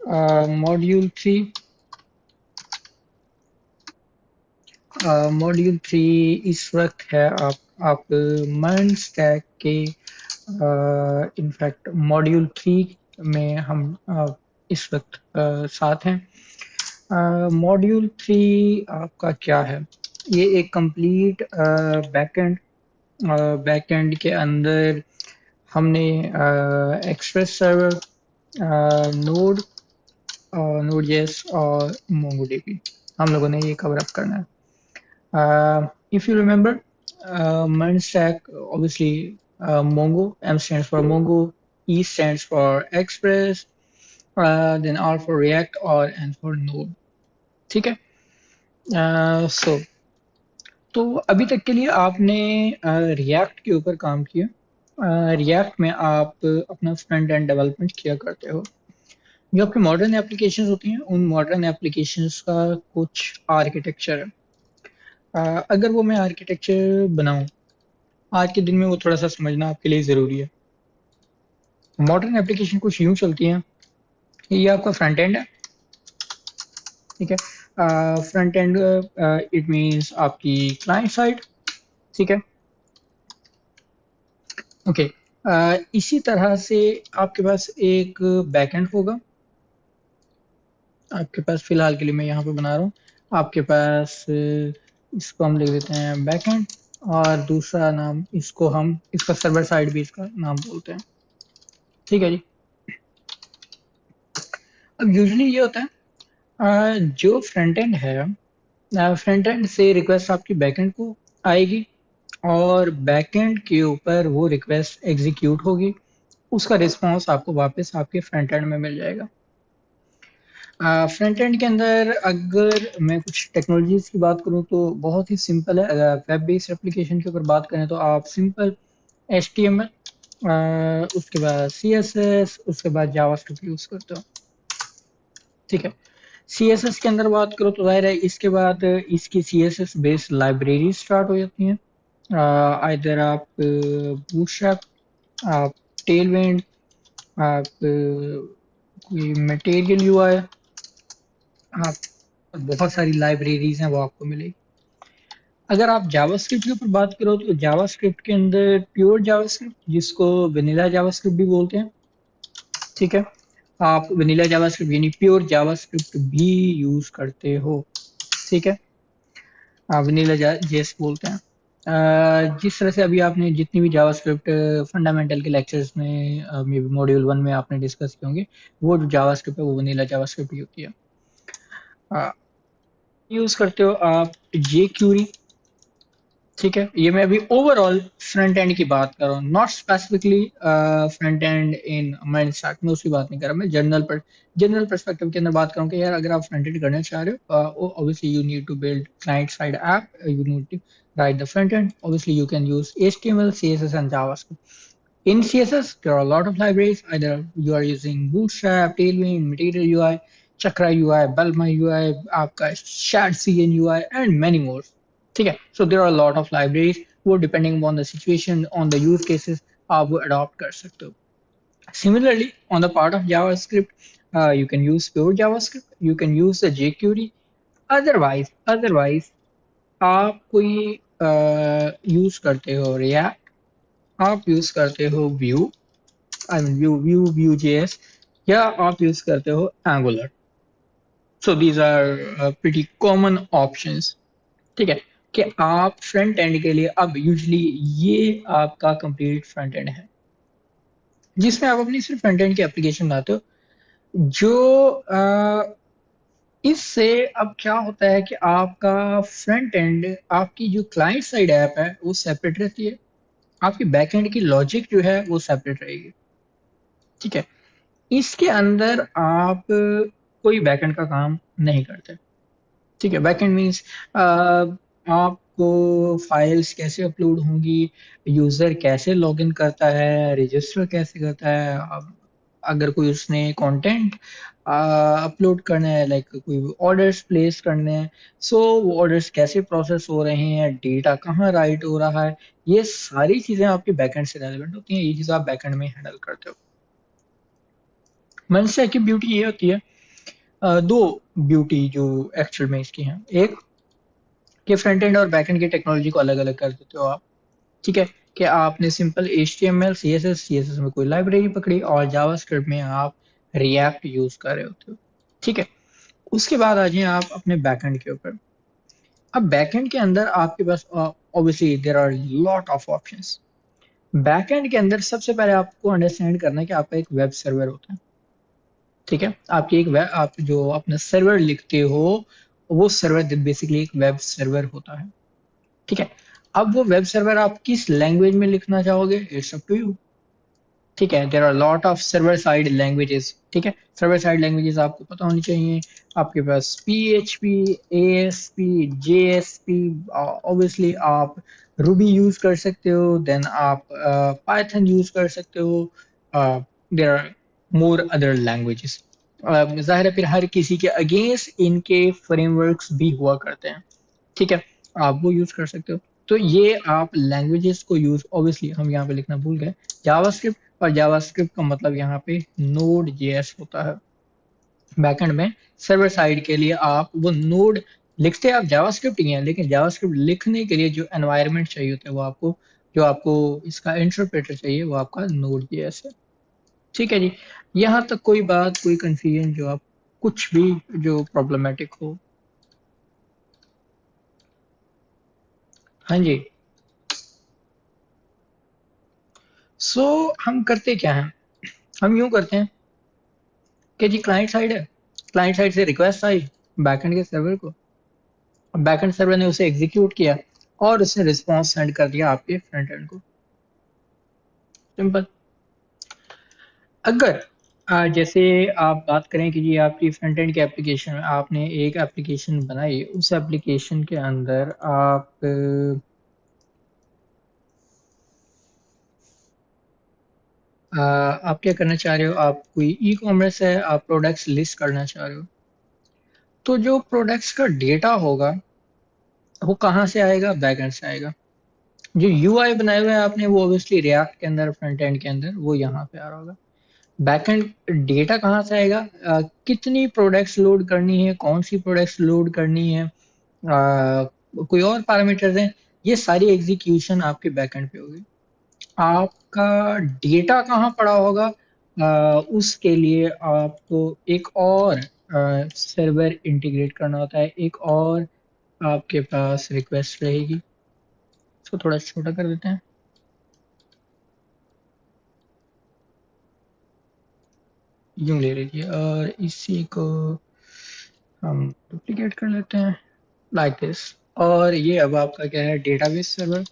Module three module three इस वक्त है आप मर्न स्टैक के इनफैक्ट मॉड्यूल थ्री में हम इस वक्त साथ हैं। मॉड्यूल थ्री आपका क्या है? ये एक कंप्लीट बैकएंड बैकएंड के अंदर हमने express server, node node JS और मोंगोडीबी हम लोगों ने ये कवर अप करना है। If you remember, MERN stack, obviously, Mongo, M stands for Mongo, E stands for Express, then R for React और N for Node. ठीक है? So, तो अभी तक के लिए आपने रिएक्ट के ऊपर काम किया। रिएक्ट में आप अपना फ्रंट एंड डेवलपमेंट किया करते हो। जो आपकी मॉडर्न एप्लीकेशंस होती हैं, उन मॉडर्न एप्लीकेशंस का कुछ आर्किटेक्चर है। अगर वो मैं आर्किटेक्चर बनाऊं आज के दिन में, वो थोड़ा सा समझना आपके लिए ज़रूरी है। मॉडर्न एप्लीकेशन कुछ यूं चलती हैं। ये आपका फ्रंट एंड है, ठीक है। फ्रंट एंड इट मींस आपकी क्लाइंट साइड, ठीक है। ओके। इसी तरह से आपके पास एक बैकएंड होगा। आपके पास फिलहाल के लिए मैं यहाँ पे बना रहा हूँ। आपके पास इसको हम लिख देते हैं बैकएंड, और दूसरा नाम इसको हम, इसका सर्वर साइड भी इसका नाम बोलते हैं, ठीक है जी। अब यूजली ये होता है, जो फ्रंट एंड है, फ्रंट एंड से रिक्वेस्ट आपकी बैकएंड को आएगी, और बैकएंड के ऊपर वो रिक्वेस्ट एग्जीक्यूट होगी। उसका रिस्पांस आपको वापस आपके फ्रंट एंड में मिल जाएगा। फ्रंट एंड के अंदर अगर मैं कुछ टेक्नोलॉजीज की बात करूं तो बहुत ही सिंपल है। अगर वेब बेस्ड एप्लीकेशन के ऊपर बात करें तो आप सिंपल HTML, उसके बाद CSS, उसके बाद जावास्क्रिप्ट यूज करते हो, ठीक है। CSS के अंदर बात करो तो जाहिर है इसके बाद इसकी CSS बेस्ड लाइब्रेरी स्टार्ट हो जाती हैं। आइदर आप बूटस्ट्रैप, आप टेलविंड, आप कोई मटेरियल यूआई, आप बहुत सारी लाइब्रेरीज हैं वो आपको मिलेगी। अगर आप जावास्क्रिप्ट के ऊपर बात करो तो जावास्क्रिप्ट के अंदर प्योर जावास्क्रिप्ट, जिसको वेनिला जावास्क्रिप्ट भी बोलते हैं, ठीक है। आप वेनिला जावास्क्रिप्ट यानी प्योर जावास्क्रिप्ट भी यूज करते हो, ठीक है। वेनिला जेएस बोलते हैं। जिस तरह से अभी आपने जितनी भी जावास्क्रिप्ट फंडामेंटल के लेक्चर्स में मे बी मॉड्यूल वन में आपने डिस्कस किए होंगे, वो जो जावास्क्रिप्ट है वो वेनिला जावास्क्रिप्ट ही होती है। यूज करते हो आप जे क्यूरी, ठीक है। ये मैं अभी ओवरऑल फ्रंट एंड की बात कर रहा हूँ, not specifically front and in mind stack में, उसकी बात नहीं कर रहा मैं। जनरल पर्सपेक्टिव के अंदर बात करूँ कि यार अगर आप फ्रंट एंड करना चाह रहे हो, obviously you need to build client side app, you need to write the front end. Obviously, you can use HTML, CSS, and JavaScript. In CSS, there are a lot of libraries. Either you are using Bootstrap, Tailwind, Material UI, Chakra UI, Balma UI, आपका Shad CN UI, and many more. ठीक है, so there are a lot of libraries, वो depending on the situation, on the use cases, आप वो adopt कर सकते हो। Similarly, on the part of JavaScript, you can use pure JavaScript, you can use the jQuery. Otherwise आप कोई use करते हो React, आप यूज करते हो Vue, I mean Vue JS, या आप यूज करते हो Angular. So these are pretty common options, ठीक है। कि आप फ्रंट एंड के लिए अब यूजली ये आपका कंप्लीट फ्रंट एंड है, जिसमें आप अपनी सिर्फ फ्रंट एंड की एप्लीकेशन बनाते हो। जो इससे अब क्या होता है कि आपका फ्रंट एंड, आपकी जो क्लाइंट साइड ऐप है वो सेपरेट रहती है, आपकी बैक एंड की लॉजिक जो है वो सेपरेट रहेगी, ठीक है। इसके अंदर आप कोई बैकएंड का काम नहीं करते, ठीक है। बैकएंड मींस आपको फाइल्स कैसे अपलोड होंगी, यूजर कैसे लॉगिन करता है, रजिस्टर कैसे करता है, अगर कोई उसने कंटेंट अपलोड करना है, लाइक कोई ऑर्डर्स प्लेस करने हैं, सो वो ऑर्डर्स कैसे प्रोसेस हो रहे हैं, डेटा कहाँ राइट हो रहा है, ये सारी चीजें आपके बैकएंड से रेलेवेंट होती हैं। ये चीज आप बैकएंड में हैंडल करते हो। मनसे की ब्यूटी ये होती है, दो ब्यूटी जो एक्चुअल में इसकी हैं। एक कि फ्रंट एंड और बैक एंड की टेक्नोलॉजी को अलग अलग कर देते हो आप। ठीक है, कि आपने सिंपल HTML CSS में कोई लाइब्रेरी पकड़ी और जावास्क्रिप्ट में आप रिएक्ट यूज कर रहे होते हो। ठीक है, उसके बाद आ जाइए आप अपने बैकएंड के ऊपर। अब बैकएंड के अंदर आपके पास obviously there are lot of options. Backend के अंदर सबसे पहले आपको अंडरस्टैंड करना है कि आपका एक वेब सर्वर होता है। ठीक है, आपकी एक वेब, आप जो अपना सर्वर लिखते हो वो सर्वर बेसिकली एक वेब सर्वर होता है। ठीक है, अब वो वेब सर्वर आप किस लैंग्वेज में लिखना चाहोगे, इट्स अप टू यू। ठीक है, there are lot of server side languages. ठीक है, सर्वर साइड लैंग्वेजेस आपको पता होनी चाहिए। आपके पास PHP, ASP, JSP, ऑब्वियसली आप रूबी यूज कर सकते हो, देन आप पाइथन यूज कर सकते हो। There are more other languages. जाहिर है फिर हर किसी के अगेंस्ट इनके फ्रेमवर्क्स भी हुआ करते हैं। ठीक है, आप वो यूज कर सकते हो। तो ये आप लैंग्वेजेस को यूज, ऑब्वियसली हम यहाँ पे लिखना भूल गए जावास्क्रिप्ट, और जावास्क्रिप्ट का मतलब यहाँ पे नोड जेएस होता है। बैकएंड में सर्वर साइड के लिए आप वो नोड लिखते आप जावास्क्रिप्ट ही है, लेकिन जावास्क्रिप्ट लिखने के लिए जो एनवायरनमेंट चाहिए होता है वो आपको, जो आपको इसका इंटरप्रेटर चाहिए वो आपका नोड जेएस है। ठीक है जी, यहाँ तक कोई बात, कोई कंफ्यूजन जो आप, कुछ भी जो प्रॉब्लमेटिक हो? हाँ जी। सो हम करते क्या हैं, हम यूं करते हैं कि जी क्लाइंट साइड है, क्लाइंट साइड से रिक्वेस्ट आई बैकएंड के सर्वर को, बैकएंड सर्वर ने उसे एग्जीक्यूट किया और उसने रिस्पांस सेंड कर दिया आपके फ्रंट एंड को। सिंपल। अगर जैसे आप बात करें कि जी आपकी फ्रंट एंड के एप्लीकेशन में आपने एक एप्लीकेशन बनाई, उस एप्लीकेशन के अंदर आप क्या करना चाह रहे हो, आप कोई ई कॉमर्स है, आप प्रोडक्ट्स लिस्ट करना चाह रहे हो, तो जो प्रोडक्ट्स का डेटा होगा वो कहाँ से आएगा, बैकएंड से आएगा। जो UI बनाए हुए हैं आपने वो ऑब्वियसली रिएक्ट के अंदर, फ्रंट एंड के अंदर वो यहाँ पे आ रहा होगा। बैकएंड डेटा कहाँ से आएगा, कितनी प्रोडक्ट्स लोड करनी है, कौन सी प्रोडक्ट्स लोड करनी है, कोई और पैरामीटर्स हैं, ये सारी एग्जीक्यूशन आपके बैकएंड पे होगी। आपका डेटा कहाँ पड़ा होगा, उसके लिए आपको एक और सर्वर इंटीग्रेट करना होता है, एक और आपके पास रिक्वेस्ट रहेगी। इसको थोड़ा छोटा कर देते हैं, यूं ले लीजिए, और इसी को हम डुप्लीकेट कर लेते हैं लाइक दिस। और ये अब आपका क्या है, डेटाबेस सर्वर।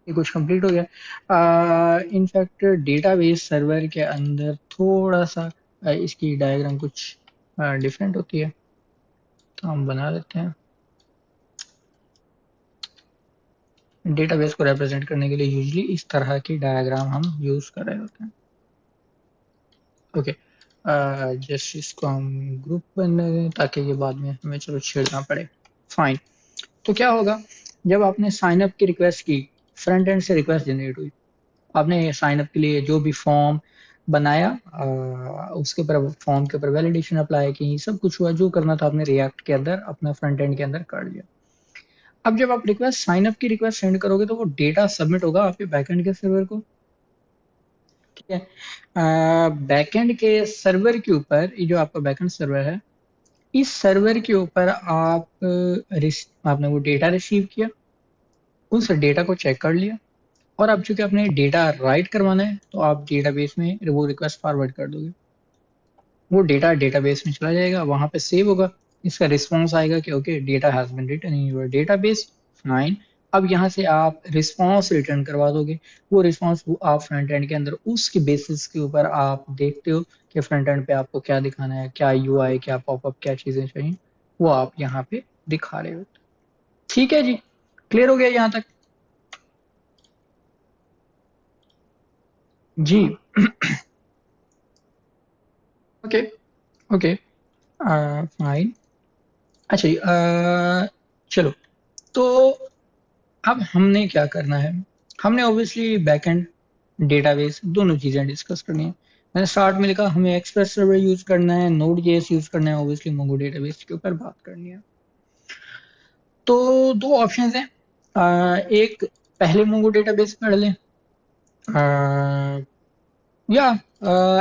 ये कुछ कंप्लीट हो गया। इनफैक्ट डेटाबेस सर्वर के अंदर थोड़ा सा इसकी डायग्राम कुछ डिफरेंट होती है, तो हम बना लेते हैं। डेटाबेस को रिप्रेजेंट करने के लिए यूजली इस तरह की डायग्राम हम यूज कर रहे होते हैं। ओके, जस्ट इसको हम ग्रुप बनने दें ताकि ये बाद में हमें चलो छेड़ना पड़े। फाइन। तो क्या होगा, जब आपने साइन अप की रिक्वेस्ट की, फ्रंट एंड से रिक्वेस्ट जनरेट हुई, आपने साइन अप के लिए जो भी फॉर्म बनाया, उसके ऊपर फॉर्म के ऊपर वैलिडेशन अप्लाई की, सब कुछ हुआ, जो करना था आपने रिएक्ट के अंदर अपना फ्रंट एंड के अंदर कर लिया। अब जब आप रिक्वेस्ट, साइन अप की रिक्वेस्ट सेंड करोगे तो वो डेटा सबमिट होगा आपके बैकएंड के सर्वर को। ठीक है, बैकएंड के सर्वर के ऊपर, ये जो आपका बैकएंड सर्वर है, इस सर्वर के ऊपर आपने वो डेटा रिसीव किया, उस डेटा को चेक कर लिया, और अब चूंकि आपने डेटा राइट करवाना है तो आप डेटाबेस में वो रिक्वेस्ट फॉरवर्ड कर दोगे। वो डेटा डेटाबेस में चला जाएगा, वहां पे सेव होगा, इसका रिस्पॉन्स आएगा कि okay data has been written in your database. Fine. अब यहाँ से आप रिस्पॉन्स रिटर्न करवा दोगे। वो रिस्पॉन्स आप फ्रंट एंड के अंदर उसके बेसिस के ऊपर आप देखते हो कि फ्रंट एंड पे आपको क्या दिखाना है, क्या UI, क्या पॉपअप, क्या चीजें चाहिए, वो आप यहाँ पे दिखा रहे हो। ठीक है जी, क्लियर हो गया यहाँ तक? जी। ओके। Okay, fine. अच्छा जी, चलो, तो अब हमने क्या करना है, हमने ऑब्वियसली बैकएंड डेटाबेस, दोनों चीजें डिस्कस करनी है। मैंने स्टार्ट में लिखा हमें एक्सप्रेस सर्वर यूज करना है, नोड जेएस यूज करना है, ऑब्वियसली मोंगो डेटाबेस के ऊपर बात करनी है। तो दो ऑप्शंस हैं, एक पहले मोंगो डेटाबेस पढ़ लें, या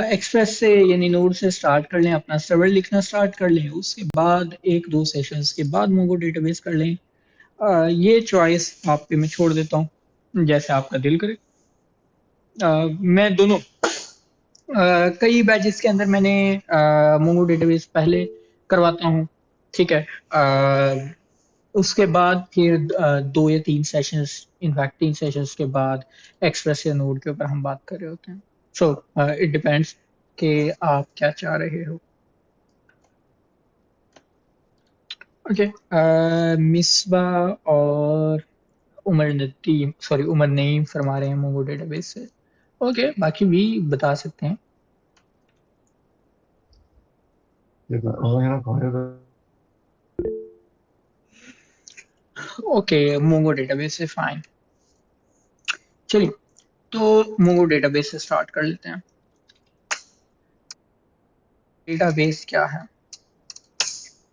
एक्सप्रेस से यानी नोड से स्टार्ट कर लें, अपना सर्वर लिखना स्टार्ट कर लें, उसके बाद एक दो सेशंस के बाद मोंगो डेटाबेस कर लें। ये चॉइस आप पे मैं छोड़ देता हूँ, जैसे आपका दिल करे। मैं दोनों कई बैचेस के अंदर मैंने मोंगो डेटाबेस पहले करवाता हूँ, ठीक है। उसके बाद फिर दो या तीन सेशंस, इनफैक्ट तीन सेशंस के बाद एक्सप्रेस या नोड के ऊपर हम बात कर रहे होते हैं। सो इट डिपेंड्स कि आप क्या चाह रहे हो। ओके, मिसबा और उमर नदीम, सॉरी उमर नईम फरमा रहे हैं मोंगो डेटाबेस से। ओके, बाकी भी बता सकते हैं। ओके, मोंगो डेटाबेस से फाइन। चलिए, तो मोंगो डेटाबेस से स्टार्ट कर लेते हैं। डेटाबेस क्या है?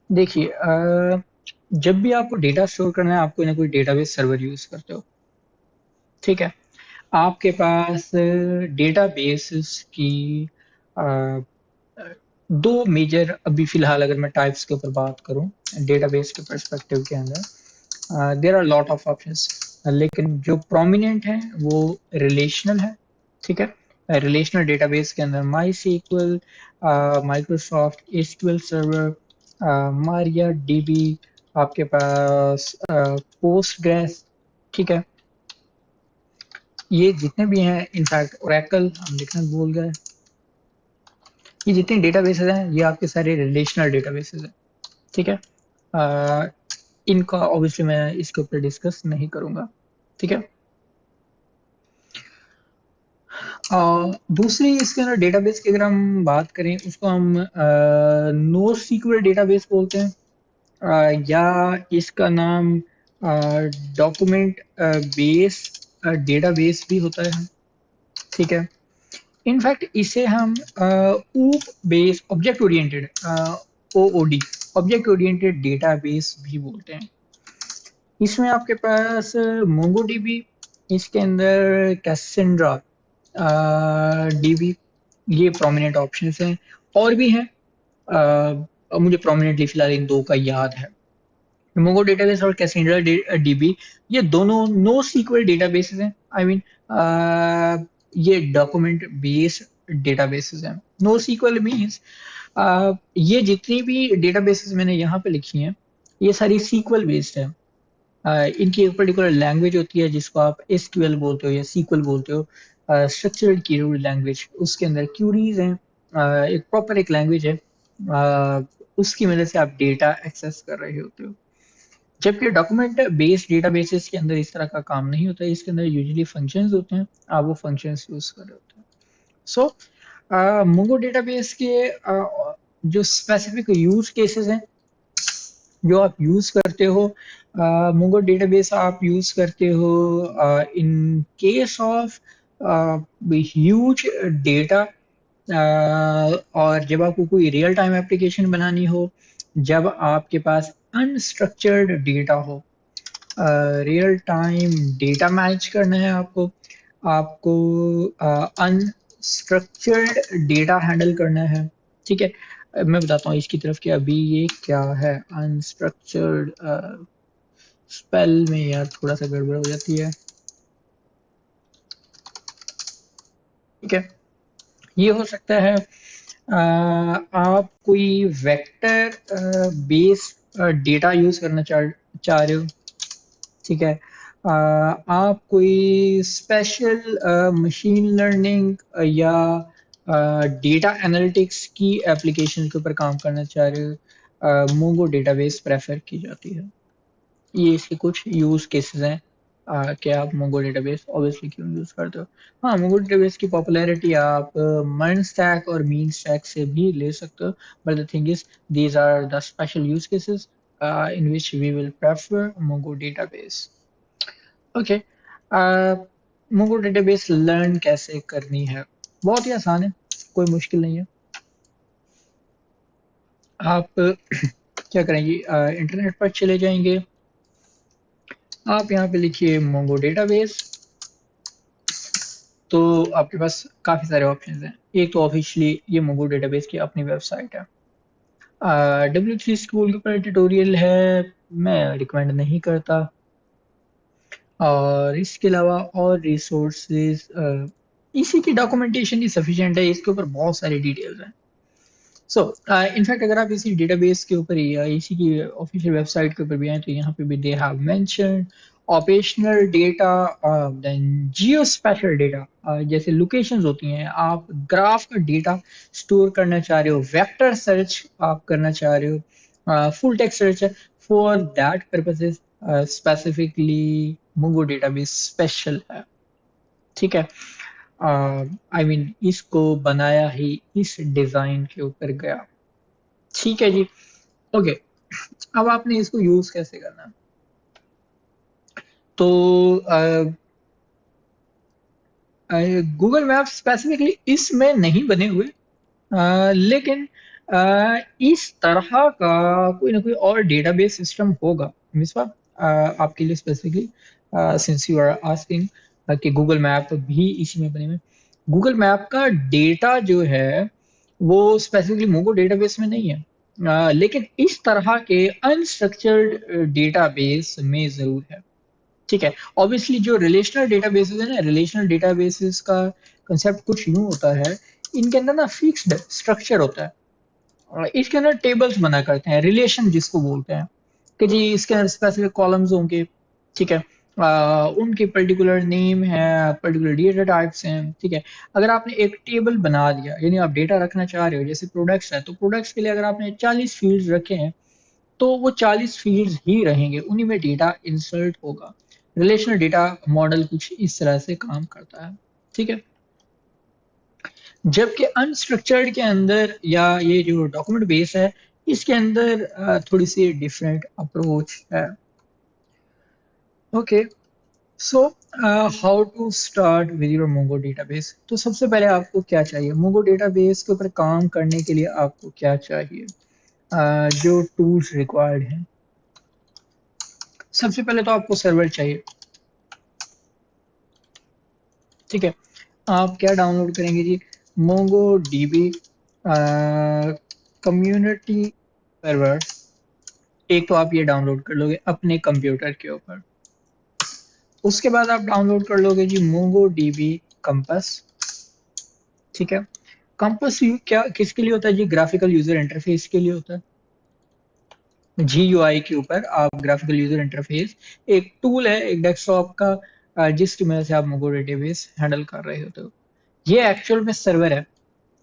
देखिए, जब भी आपको डेटा स्टोर करना है, आप कोई ना कोई डेटाबेस सर्वर यूज करते हो, ठीक है। आपके पास डेटाबेस की अ, दो मेजर, अभी फिलहाल अगर मैं टाइप्स के ऊपर बात करूं डेटाबेस के पर्सपेक्टिव के अंदर, there are lot of options, लेकिन जो प्रोमिनेंट है वो रिलेशनल है, ठीक है। रिलेशनल डेटाबेस के अंदर MySQL, Microsoft SQL server, MariaDB, आपके पास पोस्टग्रेस, ठीक है। ये जितने भी हैं, इनफैक्ट ओरेकल हम लिखना भूल गए, ये जितने डेटाबेसेस हैं ये आपके सारे रिलेशनल डेटाबेसेस हैं, ठीक है। अ, इनका ऑब्वियसली मैं इसके ऊपर डिस्कस नहीं करूंगा, ठीक है। दूसरी इसके अंदर डेटाबेस की अगर हम बात करें, उसको हम नो सीक्वल डेटाबेस बोलते हैं, या इसका नाम डॉक्यूमेंट बेस डेटाबेस भी होता है, ठीक है। इनफैक्ट इसे हम ऊप base object oriented, ओओडी, object oriented database भी बोलते हैं। इसमें आपके पास मोंगोडीबी, इसके अंदर कैसेंड्रा डीबी, ये प्रोमिनेंट ऑप्शंस हैं। और भी हैं, अब मुझे प्रोमिनेंटली फिलहाल इन दो का याद है। मोंगो डेटाबेस और कैसेंड्रा डीबी, ये दोनों नो सीक्वल डेटाबेसेस हैं। आई मीन ये डॉक्यूमेंट बेस्ड डेटाबेसेस हैं। नो सीक्वल मींस ये जितनी भी डेटाबेसेस मैंने यहाँ पे लिखी हैं, ये सारी सीक्वल बेस्ड है। इनकी एक पर्टिकुलर लैंग्वेज होती है जिसको आप एसक्यूएल बोलते हो या सीक्वल बोलते हो, स्ट्रक्चर्ड क्यूरी लैंग्वेज। उसके अंदर क्यूरीज हैं, एक प्रॉपर एक लैंग्वेज है, उसकी मदद से आप डेटा एक्सेस कर रहे होते हो। जबकि डॉक्यूमेंट बेस्ड डेटाबेसेस के अंदर इस तरह का काम नहीं होता है, इसके अंदर यूजुअली फंक्शंस होते हैं, आप वो फंक्शंस यूज कर रहे होते हैं। सो मोंगो डेटाबेस के जो स्पेसिफिक यूज केसेस हैं जो आप यूज करते हो, मोंगो डेटाबेस आप यूज करते हो in case of huge data, और जब आपको कोई रियल टाइम एप्लीकेशन बनानी हो, जब आपके पास अनस्ट्रक्चर्ड डेटा हो, रियल टाइम डेटा मैनेज करना है आपको, आपको अनस्ट्रक्चर्ड डेटा हैंडल करना है, ठीक है। मैं बताता हूँ इसकी तरफ कि अभी ये क्या है अनस्ट्रक्चर्ड। स्पेल में यार थोड़ा सा गड़बड़ हो जाती है, ठीक है। ये हो सकता है आप कोई वेक्टर बेस डेटा यूज करना चाह रहे हो, ठीक है। आप कोई स्पेशल मशीन लर्निंग या डेटा एनालिटिक्स की एप्लीकेशन के ऊपर काम करना चाह रहे हो, मोंगो डेटाबेस प्रेफर की जाती है। ये इसके कुछ यूज केसेस हैं कि आप मोंगो डेटाबेस ऑब्वियसली क्यों यूज करते हो। हाँ, मोंगो डेटाबेस की पॉपुलैरिटी आप मर्न स्टैक और मीन स्टैक से भी ले सकते हो, but the thing is these are the special use cases in which we will prefer Mongo database. Okay, Mongo database learn कैसे करनी है? बहुत ही आसान है, कोई मुश्किल नहीं है। आप क्या करेंगे, इंटरनेट पर चले जाएंगे। आप यहाँ पे लिखिए मोंगो डेटाबेस, तो आपके पास काफ़ी सारे ऑप्शंस हैं। एक तो ऑफिशियली ये मोंगो डेटाबेस की अपनी वेबसाइट है। W3 स्कूल के ऊपर ट्यूटोरियल है, मैं रिकमेंड नहीं करता। और इसके अलावा और रिसोर्सेज, इसी की डॉक्यूमेंटेशन ही सफिशिएंट है, इसके ऊपर बहुत सारी डिटेल्स हैं। सो इनफैक्ट अगर आप इसी डेटाबेस के ऊपर या इसी की ऑफिशियल वेबसाइट के ऊपर भी आए तो यहाँ पे भी they have mention operational data, then geospatial data, जैसे लोकेशंस होती हैं। आप ग्राफ का डेटा स्टोर करना चाह रहे हो, वेक्टर सर्च आप करना चाह रहे हो, फुल टेक्स्ट सर्च है, for that purposes specifically Mongo database special है। ठीक है, आई मीन इसको बनाया ही इस डिजाइन के ऊपर गया। ठीक है जी। ओके, अब आपने इसको यूज कैसे करना है? तो गूगल मैप्स स्पेसिफिकली इसमें नहीं बने हुए, लेकिन इस तरह का कोई ना कोई और डेटाबेस सिस्टम होगा मिसवा, आपके लिए specifically, since you are asking कि गूगल मैप भी इसी में बने हुए। गूगल मैप का डेटा जो है वो स्पेसिफिकली मोंगो डेटाबेस में नहीं है, लेकिन इस तरह के अनस्ट्रक्चर्ड डेटाबेस में जरूर है। ठीक है, ऑब्वियसली जो रिलेशनल डेटाबेसेस है ना, रिलेशनल डेटाबेसेस का कंसेप्ट कुछ यूं होता है, इनके अंदर ना फिक्स्ड स्ट्रक्चर होता है, और इसके अंदर टेबल्स बना करते हैं, रिलेशन जिसको बोलते हैं कि जी इसके अंदर स्पेसिफिक कॉलम्स होंगे। ठीक है, उनके पर्टिकुलर नेम है, पर्टिकुलर डेटा टाइप्स हैं। ठीक है, अगर आपने एक टेबल बना दिया, यानी आप डेटा रखना चाह रहे हो, जैसे प्रोडक्ट्स है तो प्रोडक्ट्स के लिए अगर आपने 40 फील्ड्स रखे हैं तो वो 40 फील्ड्स ही रहेंगे, उन्हीं में डेटा इंसर्ट होगा। रिलेशनल डेटा मॉडल कुछ इस तरह से काम करता है। ठीक है, जबकि अनस्ट्रक्चर्ड के अंदर या ये जो डॉक्यूमेंट बेस है इसके अंदर थोड़ी सी डिफरेंट अप्रोच है। Okay, so how to start with your Mongo database. तो सबसे पहले आपको क्या चाहिए, मोंगो डेटाबेस के ऊपर काम करने के लिए आपको क्या चाहिए, जो टूल्स रिक्वायर्ड हैं। सबसे पहले तो आपको सर्वर चाहिए। ठीक है, आप क्या डाउनलोड करेंगे जी, मोंगो डीबी कम्युनिटी सर्वर। एक तो आप ये डाउनलोड कर लोगे अपने कंप्यूटर के ऊपर। उसके बाद आप डाउनलोड कर लोगे जी मोंगो डीबी कंपस। ठीक है, कंपस क्या किसके लिए होता है जी, ग्राफिकल यूजर इंटरफेस के लिए होता है। GUI के ऊपर आप ग्राफिकल यूजर इंटरफेस, एक टूल है एक डेस्कटॉप का, जिसकी मदद से आप मोंगो डेटाबेस हैंडल कर रहे होते हो। ये एक्चुअल में सर्वर है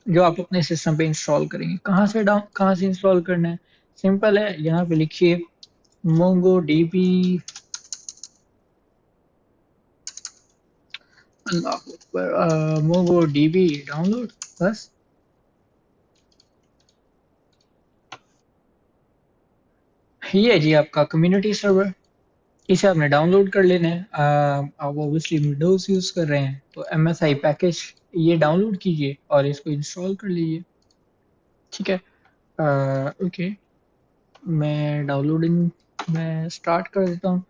जो आप अपने सिस्टम पे इंस्टॉल करेंगे। कहाँ से इंस्टॉल करना है, सिंपल है, यहाँ पे लिखिए मोंगो डीबी, अल्लाह, मोंगो डीबी डाउनलोड, बस ये है जी आपका कम्युनिटी सर्वर। इसे आपने डाउनलोड कर लेना है। आप ऑब्वियसली विंडोज यूज कर रहे हैं तो MSI पैकेज ये डाउनलोड कीजिए और इसको इंस्टॉल कर लीजिए। ठीक है, ओके, मैं डाउनलोडिंग में स्टार्ट कर देता हूँ।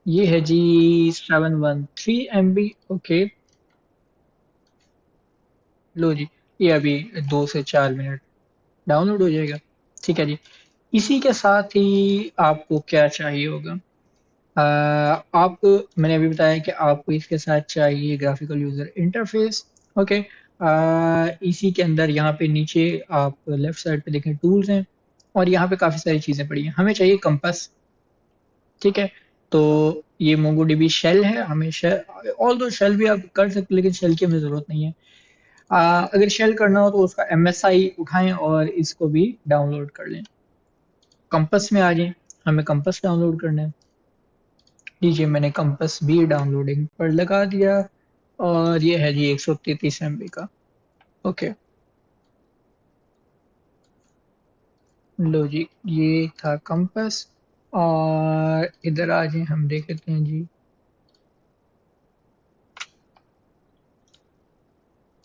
ये है जी 713 MB। ओके, लो जी, ये अभी 2 से 4 मिनट डाउनलोड हो जाएगा। ठीक है जी, इसी के साथ ही आपको क्या चाहिए होगा, आपको मैंने अभी बताया कि आपको इसके साथ चाहिए ग्राफिकल यूजर इंटरफेस। ओके, इसी के अंदर यहाँ पे नीचे आप लेफ्ट साइड पे देखें टूल्स हैं, और यहाँ पे काफ़ी सारी चीज़ें पड़ी हैं। हमें चाहिए कंपास। ठीक है, तो ये मोंगोडीबी शेल है, हमें शेल, ऑल दो शेल भी आप कर सकते हैं लेकिन शेल की हमें ज़रूरत नहीं है। अगर शेल करना हो तो उसका MSI उठाएं और इसको भी डाउनलोड कर लें। कंपस में आ जाएं, हमें कंपस डाउनलोड करना है। लीजिए मैंने कंपस भी डाउनलोडिंग पर लगा दिया, और ये है जी 133 MB का। ओके, लो जी, ये था कंपस। और इधर आ जाए, हम देख लेते हैं जी।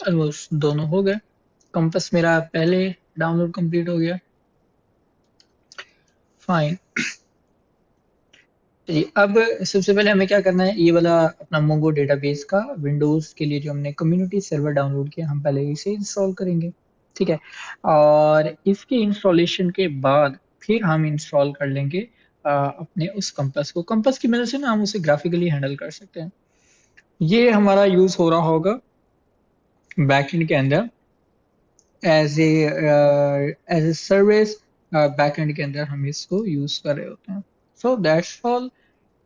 ऑलमोस्ट दोनों हो गए। कंपास मेरा पहले डाउनलोड कंप्लीट हो गया। फाइन। जी, अब सबसे पहले हमें क्या करना है, ये वाला अपना मोंगो डेटाबेस का विंडोज के लिए जो हमने कम्युनिटी सर्वर डाउनलोड किया, हम पहले इसे इंस्टॉल करेंगे। ठीक है। और इसके इंस्टॉलेशन के बाद फिर हम इंस्टॉल कर लेंगे अपने उस कंपास को। कंपास की मदद से ना हम उसे ग्राफिकली हैंडल कर सकते हैं। ये हमारा यूज हो रहा होगा बैकएंड के अंदर एज ए सर्विस। बैकएंड के अंदर हम इसको यूज कर रहे होते हैं। So that's all.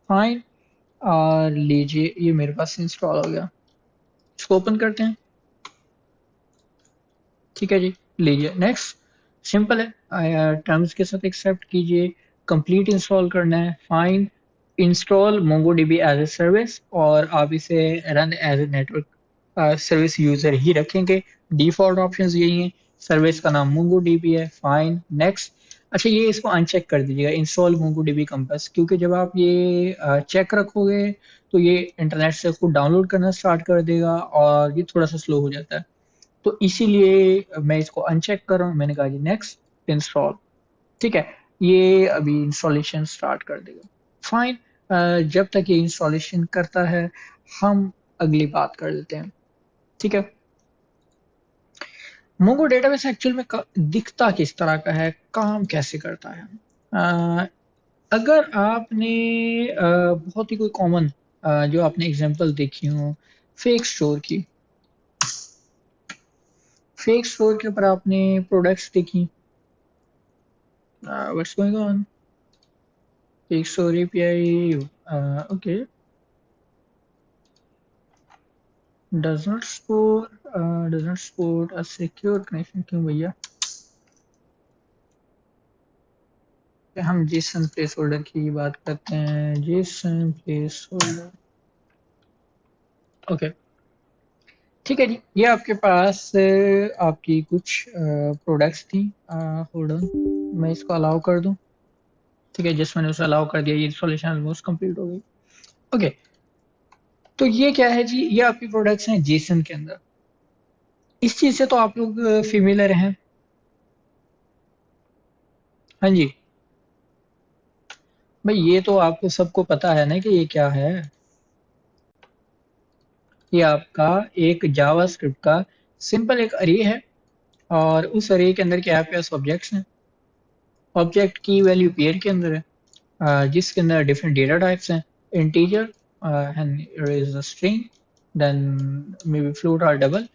फाइन। और लीजिए, ये मेरे पास इंस्टॉल हो गया। इसको ओपन करते हैं। ठीक है जी। लीजिए नेक्स्ट। सिंपल है, टर्म्स के साथ एक्सेप्ट कीजिए। कंप्लीट इंस्टॉल करना है। Fine. Install MongoDB as a service, और आप इसे run as a network service user ही रखेंगे। डिफॉल्ट ऑप्शंस यही हैं। सर्विस का नाम मोंगोडीबी है। फाइन। नेक्स्ट। अच्छा, ये इसको अनचेक कर दीजिएगा, इंस्टॉल मोंगोडीबी कंपास, क्योंकि जब आप ये चेक रखोगे तो ये इंटरनेट से उसको डाउनलोड करना स्टार्ट कर देगा और ये थोड़ा सा स्लो हो जाता है। तो इसीलिए मैं इसको अनचेक कर रहा हूँ। मैंने कहा जी नेक्स्ट इंस्टॉल। ठीक है। ये अभी इंस्टॉलेशन स्टार्ट कर देगा। फाइन। जब तक ये इंस्टॉलेशन करता है, हम अगली बात कर लेते हैं। ठीक है। मोंगो डेटाबेस एक्चुअल में दिखता किस तरह का है, काम कैसे करता है। अ, अगर आपने बहुत ही कोई कॉमन जो आपने एग्जांपल देखी हो, फेक स्टोर की, फेक स्टोर के ऊपर आपने प्रोडक्ट्स देखी। What's going on? Fake store API. Okay. Does not store, does not support a secure connection. क्यों भैया? हम जेसन प्लेस होल्डर की बात करते हैं। Jason place holder. ओके। ठीक है जी। ये आपके पास आपकी कुछ प्रोडक्ट्स थी। होल्ड ऑन, मैं इसको अलाउ कर दूं। ठीक है, जस्ट मैंने उसे अलाउ कर दिया। ये इंस्टॉलेशन ऑलमोस्ट कंप्लीट हो गई। ओके। तो ये क्या है जी, ये आपकी प्रोडक्ट्स हैं जेसन के अंदर। इस चीज से तो आप लोग फेमिलियर हैं। हाँ जी। भाई, ये तो आपको सबको पता है ना कि ये क्या है। ये आपका एक जावास्क्रिप्ट का सिंपल एक अरे है। और उस अरे के अंदर क्या है, आपके पास ऑब्जेक्ट्स हैं। ऑब्जेक्ट की वैल्यू पेयर के अंदर है, जिसके अंदर डिफरेंट डेटा टाइप्स हैं। Integer and is a string, then may be float और डबल।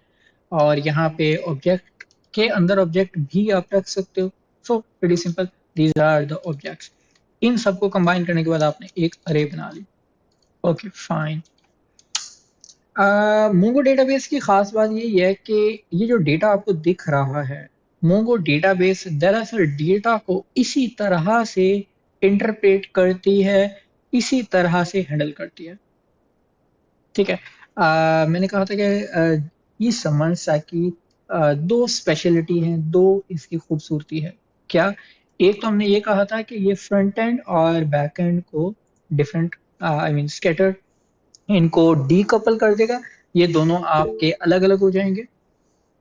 और यहाँ पे ऑब्जेक्ट के अंदर ऑब्जेक्ट भी आप रख सकते हो। So very simple, these are the objects. इन सबको कंबाइन करने के बाद आपने एक अरे बना ली। Okay fine. मोंगो डेटाबेस की खास बात ये है कि ये जो डेटा आपको दिख रहा है, मोंगो डेटाबेस दरअसल डेटा को इसी तरह से इंटरप्रेट करती है, इसी तरह से हैंडल करती है। ठीक है। मैंने कहा था कि ये समरसा की दो स्पेशलिटी हैं, दो इसकी खूबसूरती है। क्या? एक तो हमने ये कहा था कि ये फ्रंट एंड और बैक एंड को डिफरेंट, आई मीन स्कैटर्ड, इनको डीकपल कर देगा। ये दोनों आपके अलग अलग हो जाएंगे।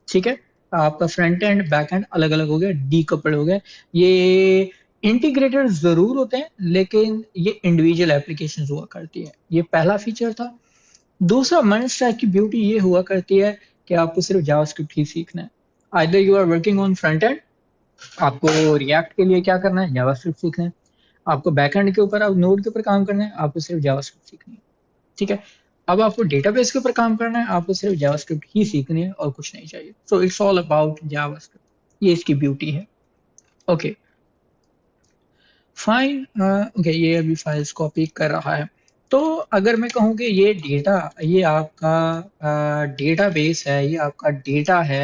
ठीक है। आपका फ्रंट एंड बैक एंड अलग अलग हो गया, डीकपल्ड हो गया। ये इंटीग्रेटेड जरूर होते हैं, लेकिन ये इंडिविजुअल एप्लीकेशन हुआ करती है। ये पहला फीचर था। दूसरा मंस्ट्रा की ब्यूटी ये हुआ करती है कि आपको सिर्फ जावास्क्रिप्ट ही सीखना है। Either you are working on front end, आपको रिएक्ट के लिए क्या करना है, जावास्क्रिप्ट सीखना है। आपको बैकएंड के ऊपर, आप नोड के ऊपर काम करना है, आपको सिर्फ जावास्क्रिप्ट सीखनी है। ठीक है। अब आपको डेटाबेस के ऊपर काम करना है, आपको सिर्फ जावास्क्रिप्ट ही सीखनी है और कुछ नहीं चाहिए। So it's all about JavaScript. ये इसकी ब्यूटी है। Okay fine. ओके, ये अभी फाइल्स कॉपी कर रहा है। तो अगर मैं कहूँ कि ये डेटा, ये आपका डेटाबेस है, ये आपका डेटा है,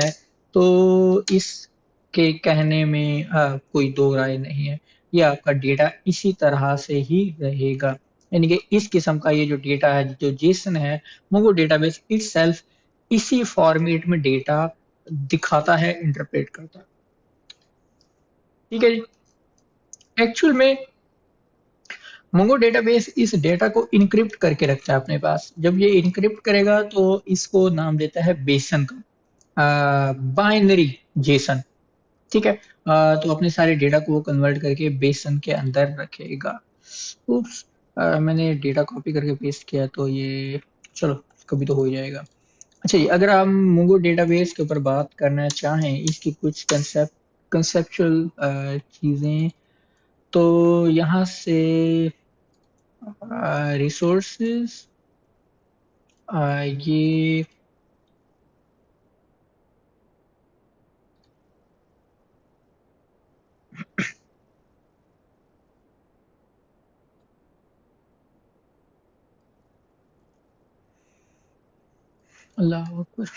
तो इसके कहने में कोई दो राय नहीं है। ये आपका डेटा इसी तरह से ही रहेगा। यानी कि इस किस्म का ये जो डेटा है, जो जेसन है, वो डेटाबेस इटसेल्फ इसी फॉर्मेट में डेटा दिखाता है, इंटरप्रेट करता है। ठीक है जी। एक्चुअल में मोंगो डेटाबेस इस डेटा को इनक्रिप्ट करके रखता है अपने पास। जब ये इनक्रिप्ट करेगा तो इसको नाम देता है बेसन का। Binary Jason. ठीक है। तो अपने सारे डेटा को वो कन्वर्ट करके बेसन के अंदर रखेगा। उप्स, मैंने डेटा कॉपी करके पेस्ट किया तो ये, चलो कभी तो हो ही जाएगा। अच्छा जी, अगर हम मोंगो डेटाबेस के ऊपर बात करना चाहें, इसकी कुछ कंसेप्चुअल चीजें, तो यहाँ से रिसोर्सेज, ये अल्लाह अकबर।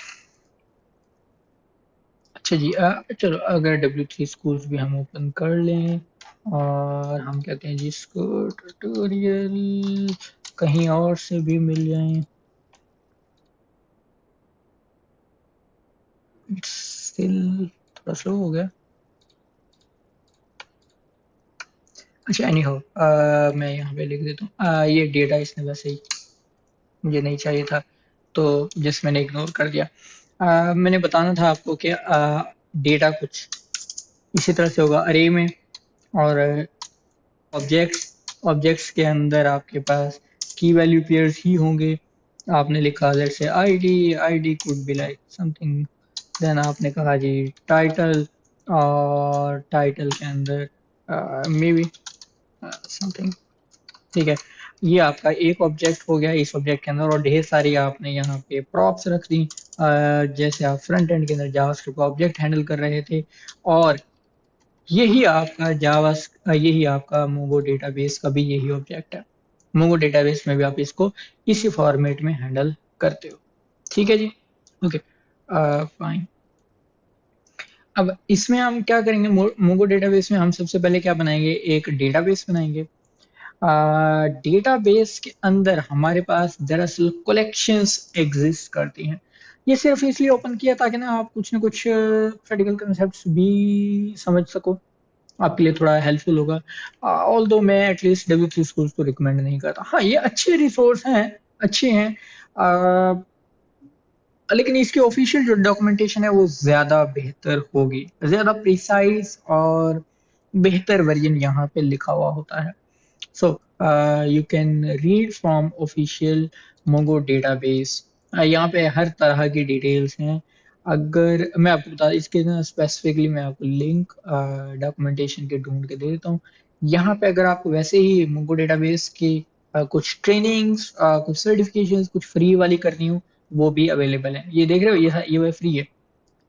अच्छा जी, चलो अगर W3 स्कूल्स भी हम ओपन कर लें और हम कहते हैं जिसको ट्यूटोरियल कहीं और से भी मिल जाए, स्टिल थोड़ा स्लो हो गया। अच्छा एनी हो, मैं यहाँ पे लिख देता हूँ, ये डेटा इसने वैसे ही मुझे नहीं चाहिए था, तो जिस मैंने इग्नोर कर दिया। मैंने बताना था आपको कि डेटा कुछ इसी तरह से होगा अरे में, और ऑब्जेक्ट्स ऑब्जेक्ट्स के अंदर आपके पास की वैल्यू पेयर्स ही होंगे। आपने लिखा जैसे ID, ID could be like something, then आपने कहा जी टाइटल, और टाइटल के अंदर मे बी समथिंग। ठीक है, ये आपका एक ऑब्जेक्ट हो गया इस ऑब्जेक्ट के अंदर, और ढेर सारी आपने यहाँ पे प्रॉप्स रख दी। जैसे आप फ्रंट एंड के अंदर जावास्क्रिप्ट का ऑब्जेक्ट हैंडल कर रहे थे, और यही आपका यही आपका मोंगो डेटाबेस का भी यही ऑब्जेक्ट है। मोंगो डेटाबेस में भी आप इसको इसी फॉर्मेट में हैंडल करते हो। ठीक है जी, ओके फाइन। अब इसमें हम क्या करेंगे, मोंगो डेटाबेस में हम सबसे पहले क्या बनाएंगे, एक डेटाबेस बनाएंगे। डेटाबेस के अंदर हमारे पास दरअसल कलेक्शंस एग्जिस्ट करती हैं। ये सिर्फ इसलिए ओपन किया ताकि ना कुछ क्रिटिकल कंसेप्ट्स भी समझ सको, आपके लिए थोड़ा हेल्पफुल होगा। ऑल दो मैं एटलीस्ट W3 स्कूल्स को रिकमेंड नहीं करता। हाँ, ये अच्छे रिसोर्स हैं, अच्छे हैं, लेकिन इसकी ऑफिशियल जो डॉक्यूमेंटेशन है वो ज्यादा बेहतर होगी, ज्यादा प्रिसाइज और बेहतर वर्जन यहाँ पे लिखा हुआ होता है। So you can read from official Mongo database। यहाँ पे हर तरह की डिटेल्स हैं। अगर मैं आपको बता इसके ना स्पेसिफिकली मैं आपको लिंक डॉक्यूमेंटेशन के ढूंढ के दे देता हूँ। यहाँ पे अगर आपको वैसे ही मोंगो डेटाबेस की कुछ ट्रेनिंग्स, कुछ सर्टिफिकेशंस, कुछ फ्री वाली करनी हो, वो भी अवेलेबल है। ये देख रहे हो, ये फ्री है।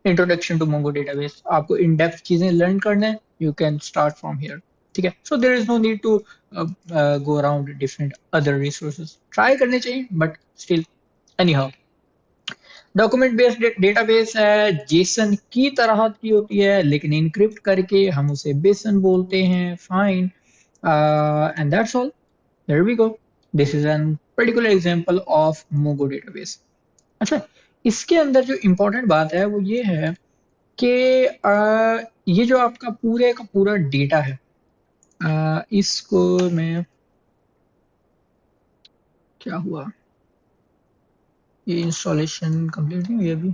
इंट्रोडक्शन टू मोंगो डेटाबेस, आपको इन डेप्थ चीजें लर्न करना है, you can start from here. ठीक है, so there is no need to go around different other resources, try करने चाहिए but still anyhow. Document based database है, JSON की तरह की होती है लेकिन इनक्रिप्ट करके हम उसे बेसन बोलते हैं, fine, and that's all. There we go, this is an particular example of Mongo database. अच्छा, इसके अंदर जो इम्पोर्टेंट बात है वो ये है कि ये जो आपका पूरे का पूरा डेटा है, इसको मैं, क्या हुआ, ये इंस्टॉलेशन कंप्लीट नहीं हुई अभी।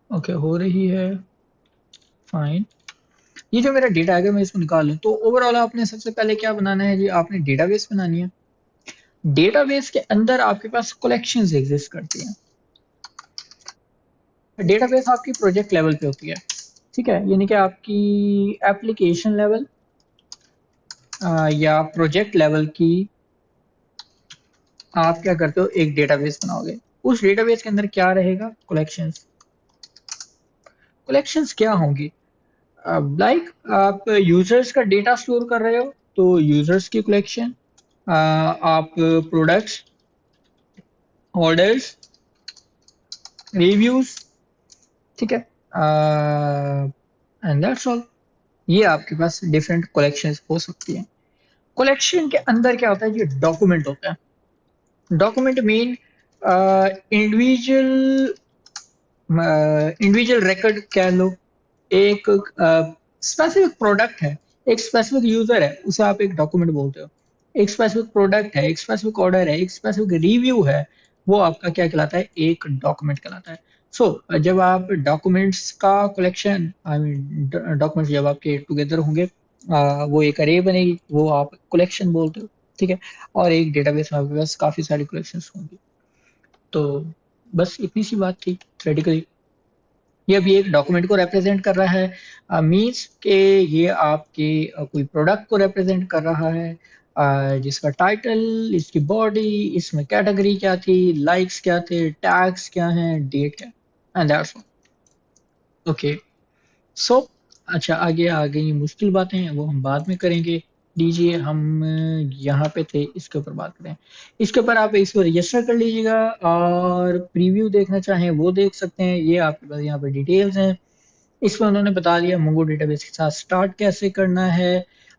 ओके, हो रही है, फाइन। ये जो मेरा डेटा है, अगर मैं इसको निकाल लूं तो ओवरऑल आपने सबसे पहले क्या बनाना है जी, आपने डेटाबेस बनानी है। डेटाबेस के अंदर आपके पास कलेक्शंस एग्जिस्ट करती हैं। डेटाबेस आपकी प्रोजेक्ट लेवल पे होती है, ठीक है, यानी कि आपकी एप्लीकेशन लेवल या प्रोजेक्ट लेवल की आप क्या करते हो, एक डेटाबेस बनाओगे। उस डेटाबेस के अंदर क्या रहेगा, कलेक्शंस। कलेक्शंस क्या होंगी, लाइक आप यूजर्स का डेटा स्टोर कर रहे हो तो यूजर्स की कलेक्शन, आप प्रोडक्ट्स, ऑर्डर्स, रिव्यूज, ठीक है, एंड दैट्स ऑल। ये आपके पास डिफरेंट कलेक्शंस हो सकती हैं। कलेक्शन के अंदर क्या होता है, ये डॉक्यूमेंट होता है। Document mean individual individual record कह लो। एक स्पेसिफिक प्रोडक्ट है, एक स्पेसिफिक यूजर है, उसे आप एक डॉक्यूमेंट बोलते हो। एक स्पेसिफिक प्रोडक्ट है, एक स्पेसिफिक ऑर्डर है, एक स्पेसिफिक रिव्यू है, वो आपका क्या कहलाता है, एक डॉक्यूमेंट कहलाता है। सो जब आप डॉक्यूमेंट्स का कलेक्शन आई मीन डॉक्यूमेंट्स जब आपके टुगेदर होंगे, वो एक अरे बनेगी, वो आप कलेक्शन बोलते हो। ठीक है। और एक डेटाबेस में आपके पास काफी सारी कलेक्शंस होंगी। तो बस इतनी सी बात थी थ्योरेटिकली। ये अभी एक डॉक्यूमेंट को रिप्रेजेंट कर रहा है, मीन्स के ये आपके कोई प्रोडक्ट को रिप्रेजेंट कर रहा है, जिसका टाइटल, इसकी बॉडी, इसमें कैटेगरी क्या थी, लाइक्स क्या थे, टैग्स क्या हैं, डेट क्या, एंड दैट्स ऑल। ओके। सो अच्छा, आगे आ गई मुश्किल बातें हैं, वो हम बाद में करेंगे। लीजिए हम यहाँ पे थे, इसके ऊपर बात करें। इसके ऊपर आप इसको रजिस्टर कर लीजिएगा, और प्रीव्यू देखना चाहें वो देख सकते हैं। ये आपके पास यहाँ पे डिटेल्स हैं। इसमें उन्होंने बता दिया मोंगो डेटाबेस के साथ स्टार्ट कैसे करना है।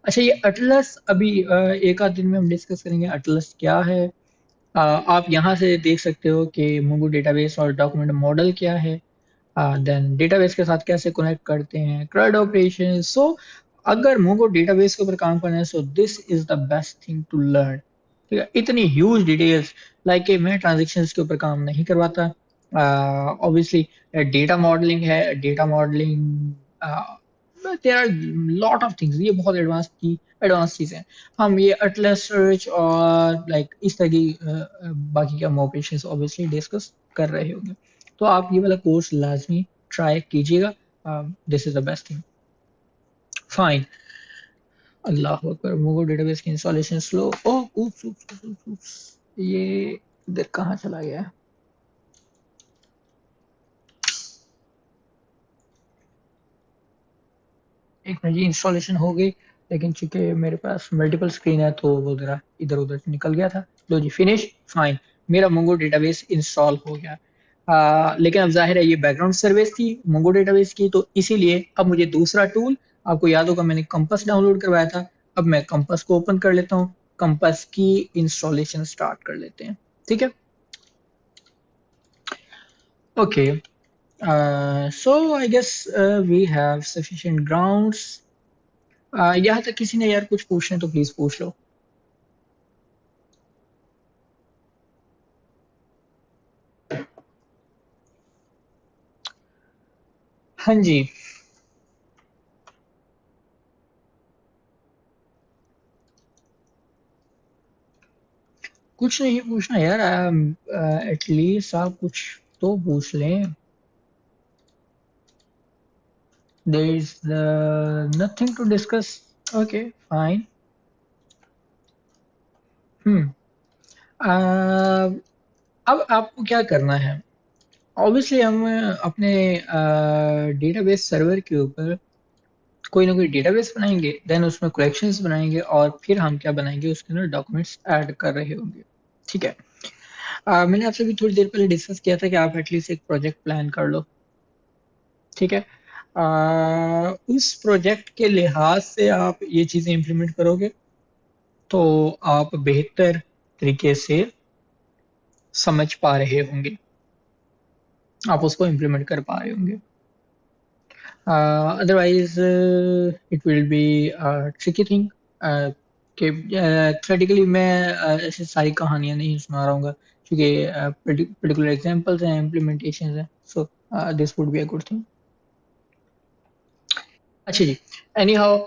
अच्छा, ये अटलस अभी एक आध दिन में हम डिस्कस करेंगे अटलस क्या है। आप यहाँ से देख सकते हो कि मोंगो डेटाबेस और डॉक्यूमेंट मॉडल क्या है, देन डेटाबेस के साथ कैसे कनेक्ट करते हैं, CRUD ऑपरेशन। सो अगर मोंगो डेटाबेस के ऊपर काम करना है, so this is the best thing to learn. ठीक है, इतनी ह्यूज डिटेल्स, लाइक कि मैं ट्रांजेक्शन्स के ऊपर काम नहीं करवाता। ऑब्वियसली डेटा मॉडलिंग है, data modelling, there are lot of things, ये बहुत एडवांस चीजें हैं। हम ये अटलस सर्च और लाइक इस तरह की बाकी के हम ऑपरेशंस ऑब्वियसली डिस्कस कर रहे होंगे। तो आप ये वाला कोर्स लाजमी ट्राई कीजिएगा। This is the best thing. Fine. अल्लाह अकबर, मोगो डेटाबेस की installation slow. Oh oops oops oops oops, oops. ये इधर कहाँ चला गया है? एक मिनट जी, इंस्टॉलेशन हो गई, लेकिन चूंकि मेरे पास मल्टीपल स्क्रीन है तो वो जरा इधर उधर निकल गया था। लो जी, फिनिश। फाइन। मेरा मोंगो डेटाबेस इंस्टॉल हो गया। लेकिन अब जाहिर है ये बैकग्राउंड सर्विस थी मोंगो डेटाबेस की, तो इसीलिए अब मुझे दूसरा टूल, आपको याद होगा मैंने कंपास डाउनलोड करवाया था, अब मैं कंपास को ओपन कर लेता हूँ। कंपास की इंस्टॉलेशन स्टार्ट कर लेते हैं। ठीक है। Okay. So I guess we have sufficient grounds. यहाँ तक किसी ने यार कुछ पूछना है तो प्लीज पूछ लो। हाँ जी। कुछ नहीं पूछना यार, एटलीस्ट आप कुछ तो पूछ लें। There is nothing to discuss. Okay, fine. Hmm. अब आपको क्या करना है? ऑब्वियसली हम अपने डेटाबेस सर्वर के ऊपर कोई ना कोई डेटाबेस बनाएंगे, देन उसमें कलेक्शंस बनाएंगे, और फिर हम क्या बनाएंगे, उसके अंदर डॉक्यूमेंट्स ऐड कर रहे होंगे। ठीक है। मैंने आपसे भी थोड़ी देर पहले डिस्कस किया था कि आप एटलीस्ट एक प्रोजेक्ट प्लान कर लो। ठीक है। उस प्रोजेक्ट के लिहाज से आप ये चीजें इंप्लीमेंट करोगे तो आप बेहतर तरीके से समझ पा रहे होंगे, आप उसको इंप्लीमेंट कर पा रहे होंगे। Otherwise it will be tricky thing. कि थ्योरेटिकली मैं ऐसी सारी कहानियां नहीं सुना रहा हूँ, क्योंकि पर्टिकुलर एग्जांपल्स हैं, इम्प्लीमेंटेशन हैं। So this would be a good thing. अच्छा जी। एनी हाउ,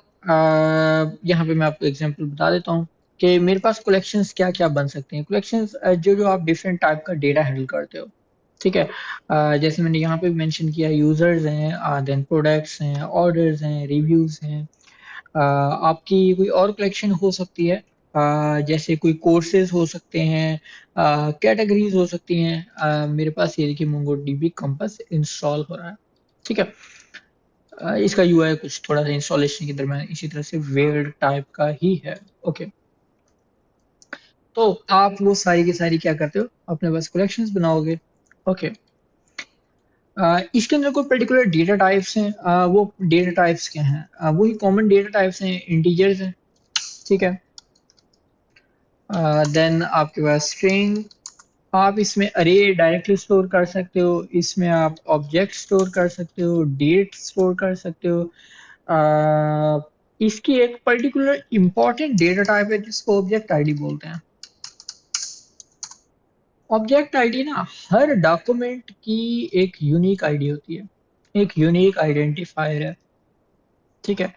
यहाँ पे मैं आपको एग्जांपल बता देता हूँ कि मेरे पास कलेक्शंस क्या क्या बन सकते हैं। कलेक्शंस जो जो आप डिफरेंट टाइप का डेटा हैंडल करते हो। ठीक है। जैसे मैंने यहाँ पे मेंशन किया, यूजर्स हैं, देन प्रोडक्ट्स हैं, ऑर्डर्स हैं, रिव्यूज हैं। आपकी कोई और कलेक्शन हो सकती है, जैसे कोई कोर्सेज हो सकते हैं, कैटेगरीज हो सकती हैं। मेरे पास ये देखिए मोंगो डीबी कंपास इंस्टॉल हो रहा है। ठीक है। इसका यूआई कुछ थोड़ा सा इंस्टॉलेशन के दरम्यान इसी तरह से वेयर्ड टाइप का ही है। ओके। तो आप वो सारी की सारी क्या करते हो, अपने पास कलेक्शंस बनाओगे। ओके। इसके अंदर कोई पर्टिकुलर डेटा टाइप्स हैं, वो डेटा टाइप्स क्या हैं, वही कॉमन डेटा टाइप्स हैं, इंटीजर्स हैं। ठीक है। देन आपके पास स्ट्रिंग, आप इसमें अरे डायरेक्टली स्टोर कर सकते हो, इसमें आप ऑब्जेक्ट स्टोर कर सकते हो, डेट स्टोर कर सकते हो। अह, इसकी एक पर्टिकुलर इंपॉर्टेंट डेटा टाइप है जिसको ऑब्जेक्ट आईडी बोलते हैं। ऑब्जेक्ट आईडी ना हर डॉक्यूमेंट की एक यूनिक आईडी होती है, एक यूनिक आइडेंटिफायर है। ठीक है,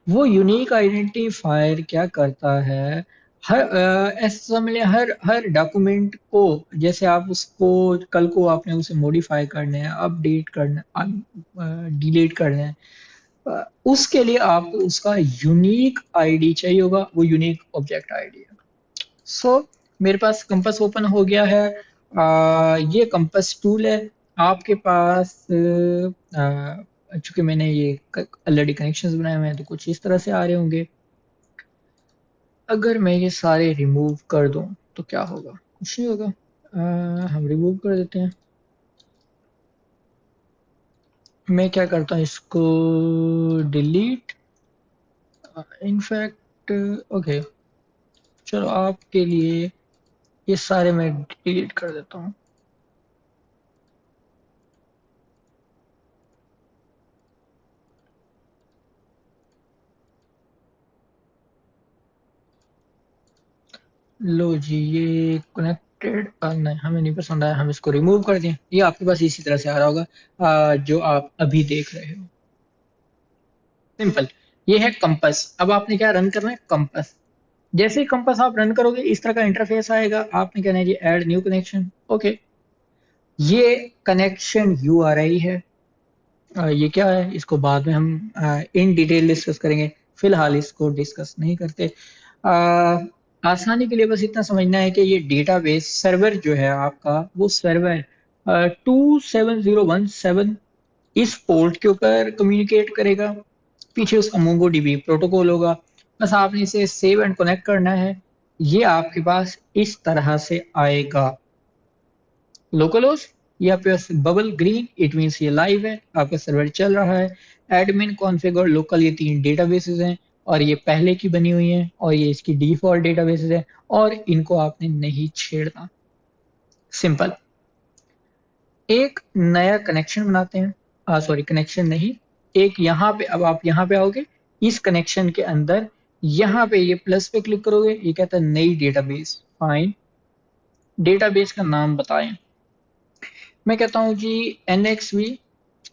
वो यूनिक आइडेंटिफायर क्या करता है, हर ऐसे समझ लें हर हर डॉक्यूमेंट को, जैसे आप उसको कल को आपने उसे मॉडिफाई करना है, अपडेट करना, डिलीट करना है, उसके लिए आपको उसका यूनिक आईडी चाहिए होगा, वो यूनिक ऑब्जेक्ट आईडी है। सो मेरे पास कंपास ओपन हो गया है। ये कंपास टूल है आपके पास। चूंकि मैंने ये ऑलरेडी कनेक्शंस बनाए हुए हैं तो कुछ इस तरह से आ रहे होंगे। अगर मैं ये सारे रिमूव कर दूं तो क्या होगा, कुछ नहीं होगा। हम रिमूव कर देते हैं। मैं क्या करता हूँ, इसको डिलीट, इनफैक्ट ओके, चलो आपके लिए ये सारे मैं डिलीट कर देता हूँ। लो जी, ये कनेक्टेड नहीं, हमें नहीं पसंद आया, हम इसको रिमूव कर दें। ये आपके पास इसी तरह से आ रहा होगा, जो आप अभी देख रहे हो। सिंपल, ये है कंपास। अब आपने क्या रन करना है, कंपास। जैसे ही कंपास आप रन करोगे इस तरह का इंटरफेस आएगा। आपने कहना है जी ऐड न्यू कनेक्शन। ओके, ये कनेक्शन URI है। ये क्या है, इसको बाद में हम इन डिटेल डिस्कस करेंगे, फिलहाल इसको डिस्कस नहीं करते। आ, आसानी के लिए बस इतना समझना है कि ये डेटाबेस सर्वर जो है आपका, वो सर्वर 27017 इस पोर्ट के ऊपर कम्युनिकेट करेगा। पीछे उसका मोंगो डीबी प्रोटोकॉल होगा। बस आपने इसे सेव एंड कनेक्ट करना है। ये आपके पास इस तरह से आएगा। लोकल होस्ट, ये आपके पास बबल ग्रीन, इट मीन्स ये लाइव है, आपका सर्वर चल रहा है। एडमिन कॉन्फ़िगर लोकल, ये तीन डेटाबेसेस हैं और ये पहले की बनी हुई हैं और ये इसकी डिफॉल्ट डेटाबेसेस है और इनको आपने नहीं छेड़ना। सिंपल। एक नया कनेक्शन बनाते हैं, सॉरी कनेक्शन नहीं, एक यहाँ पे, अब आप यहाँ पे आओगे, इस कनेक्शन के अंदर यहाँ पे ये प्लस पे क्लिक करोगे, ये कहता है नई डेटाबेस। फाइन, डेटाबेस का नाम बताएं। मैं कहता हूँ जी NXV